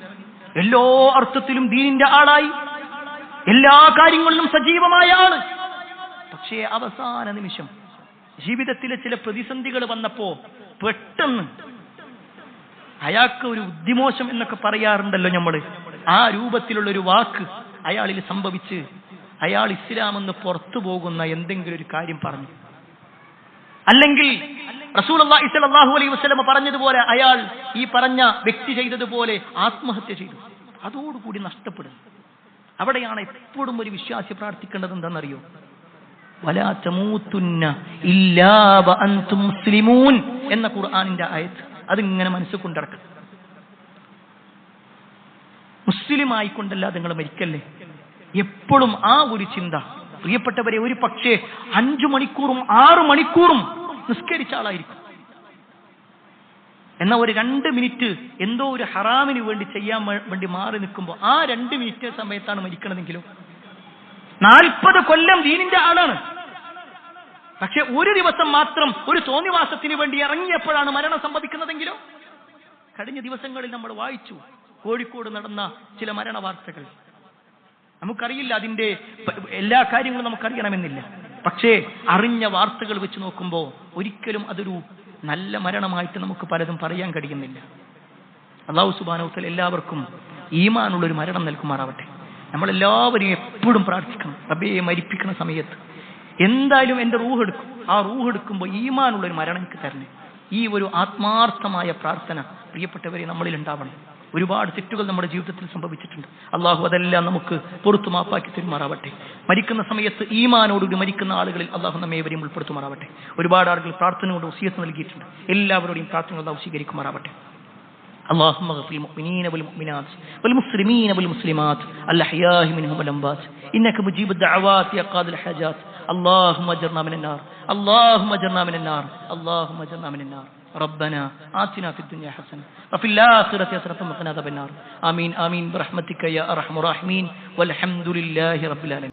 എല്ലാ അർത്ഥത്തിലും ദീനിന്റെ ആളായി, എല്ലാ കാര്യങ്ങളിലും സജീവമായ ആള്, പക്ഷേ അവസാന നിമിഷം ജീവിതത്തിലെ ചില പ്രതിസന്ധികൾ വന്നപ്പോ പെട്ടെന്ന് അയാൾക്ക് ഒരു ബുദ്ധിമോശം എന്നൊക്കെ പറയാറുണ്ടല്ലോ നമ്മൾ, ആ രൂപത്തിലുള്ള ഒരു വാക്ക് അയാളിൽ സംഭവിച്ച് അയാൾ ഇസ്ലാമെന്ന് പുറത്തു പോകുന്ന എന്തെങ്കിലും ഒരു കാര്യം പറഞ്ഞു, അല്ലെങ്കിൽ റസൂലുള്ളാഹി സ്വല്ലല്ലാഹു അലൈഹി വസല്ലം പറഞ്ഞതുപോലെ അയാൾ ഈ പറഞ്ഞ വ്യക്തി ചെയ്തതുപോലെ ആത്മഹത്യ ചെയ്തു, അതോടുകൂടി നഷ്ടപ്പെടും. അവിടെയാണ് എപ്പോഴും ഒരു വിശ്വാസി പ്രാർത്ഥിക്കേണ്ടത് എന്താണെന്നറിയോ, വലാ തമൂതുന്ന ഇല്ലാ വഅൻതും മുസ്ലിമൂൻ എന്ന ഖുർആനിന്റെ ആയത്ത് അതിങ്ങനെ മനസ്സിൽ കൊണ്ടിറക്കണം. മുസ്ലിം ആയിക്കൊണ്ടല്ലാതെ നിങ്ങൾ മരിക്കല്ലേ. എപ്പോഴും ആ ഒരു ചിന്ത പ്രിയപ്പെട്ടവരെ. ഒരു പക്ഷേ 5 മണിക്കൂറും 6 മണിക്കൂറും നിസ്കരിച്ച ആളായിരിക്കും, എന്നാൽ ഒരു 2 മിനിറ്റ് എന്തോ ഒരു ഹറാമിന് വേണ്ടി ചെയ്യാൻ വേണ്ടി മാറി നിൽക്കുമ്പോൾ ആ 2 മിനിറ്റ് സമയത്താണ് മരിക്കണമെങ്കിലും 40 കൊല്ലം ദീനിന്റെ ആളാണ്, പക്ഷെ ഒരു ദിവസം മാത്രം ഒരു തോന്നിവാസത്തിന് വേണ്ടി ഇറങ്ങിയപ്പോഴാണ് മരണം സംഭവിക്കുന്നതെങ്കിലോ. കഴിഞ്ഞ ദിവസങ്ങളിൽ നമ്മൾ വായിച്ചു കോഴിക്കോട് നടന്ന ചില മരണ വാർത്തകൾ. നമുക്കറിയില്ല, അതിന്റെ എല്ലാ കാര്യങ്ങളും നമുക്കറിയണമെന്നില്ല, പക്ഷേ അറിഞ്ഞ വാർത്തകൾ വെച്ച് നോക്കുമ്പോൾ ഒരിക്കലും അതൊരു നല്ല മരണമായിട്ട് നമുക്ക് പലതും പറയാൻ കഴിയുന്നില്ല. അല്ലാഹു സുബ്ഹാനഹു വ തആല എല്ലാവർക്കും ഈമാനുള്ളൊരു മരണം നൽകുമാറാവട്ടെ. നമ്മളെല്ലാവരും എപ്പോഴും പ്രാർത്ഥിക്കണം, റബ്ബേ മരിപ്പിക്കുന്ന സമയത്ത് എന്തായാലും എൻ്റെ റൂഹ് എടുക്കും, ആ റൂഹ് എടുക്കുമ്പോൾ ഈമാനുള്ളൊരു മരണം എനിക്ക് തരണേ. ഈ ഒരു ആത്മാർത്ഥമായ പ്രാർത്ഥന പ്രിയപ്പെട്ടവരെ നമ്മളിൽ ഉണ്ടാവണം. ഒരുപാട് തെറ്റുകൾ നമ്മുടെ ജീവിതത്തിൽ സംഭവിച്ചിട്ടുണ്ട്. അള്ളാഹു അതെല്ലാം നമുക്ക് പുറത്തു മാപ്പാക്കി തരുമാറാവട്ടെ. മരിക്കുന്ന സമയത്ത് ഈമാനോടുകൂടി മരിക്കുന്ന ആളുകളിൽ അള്ളാഹു നമ്മേവരെയും ഉൾപ്പെടുത്തുമാറാവട്ടെ. ഒരുപാട് ആളുകൾ പ്രാർത്ഥന കൊണ്ട് വസിയത്ത് നൽകിയിട്ടുണ്ട്. എല്ലാവരുടെയും പ്രാർത്ഥന അള്ളാഹു സ്വീകരിക്കുമാറാവട്ടെ. اللهم اغفر للمؤمنين والمؤمنات والمسلمين والمسلمات الأحياء منهم والأموات إنك مجيب الدعوات يا قاضي الحاجات. اللهم اجرنا من النار، اللهم اجرنا من النار، اللهم اجرنا من النار. ربنا آتنا في الدنيا حسنة وفي الآخرة حسنة وقنا عذاب النار. آمين آمين برحمتك يا أرحم الراحمين والحمد لله رب العالمين.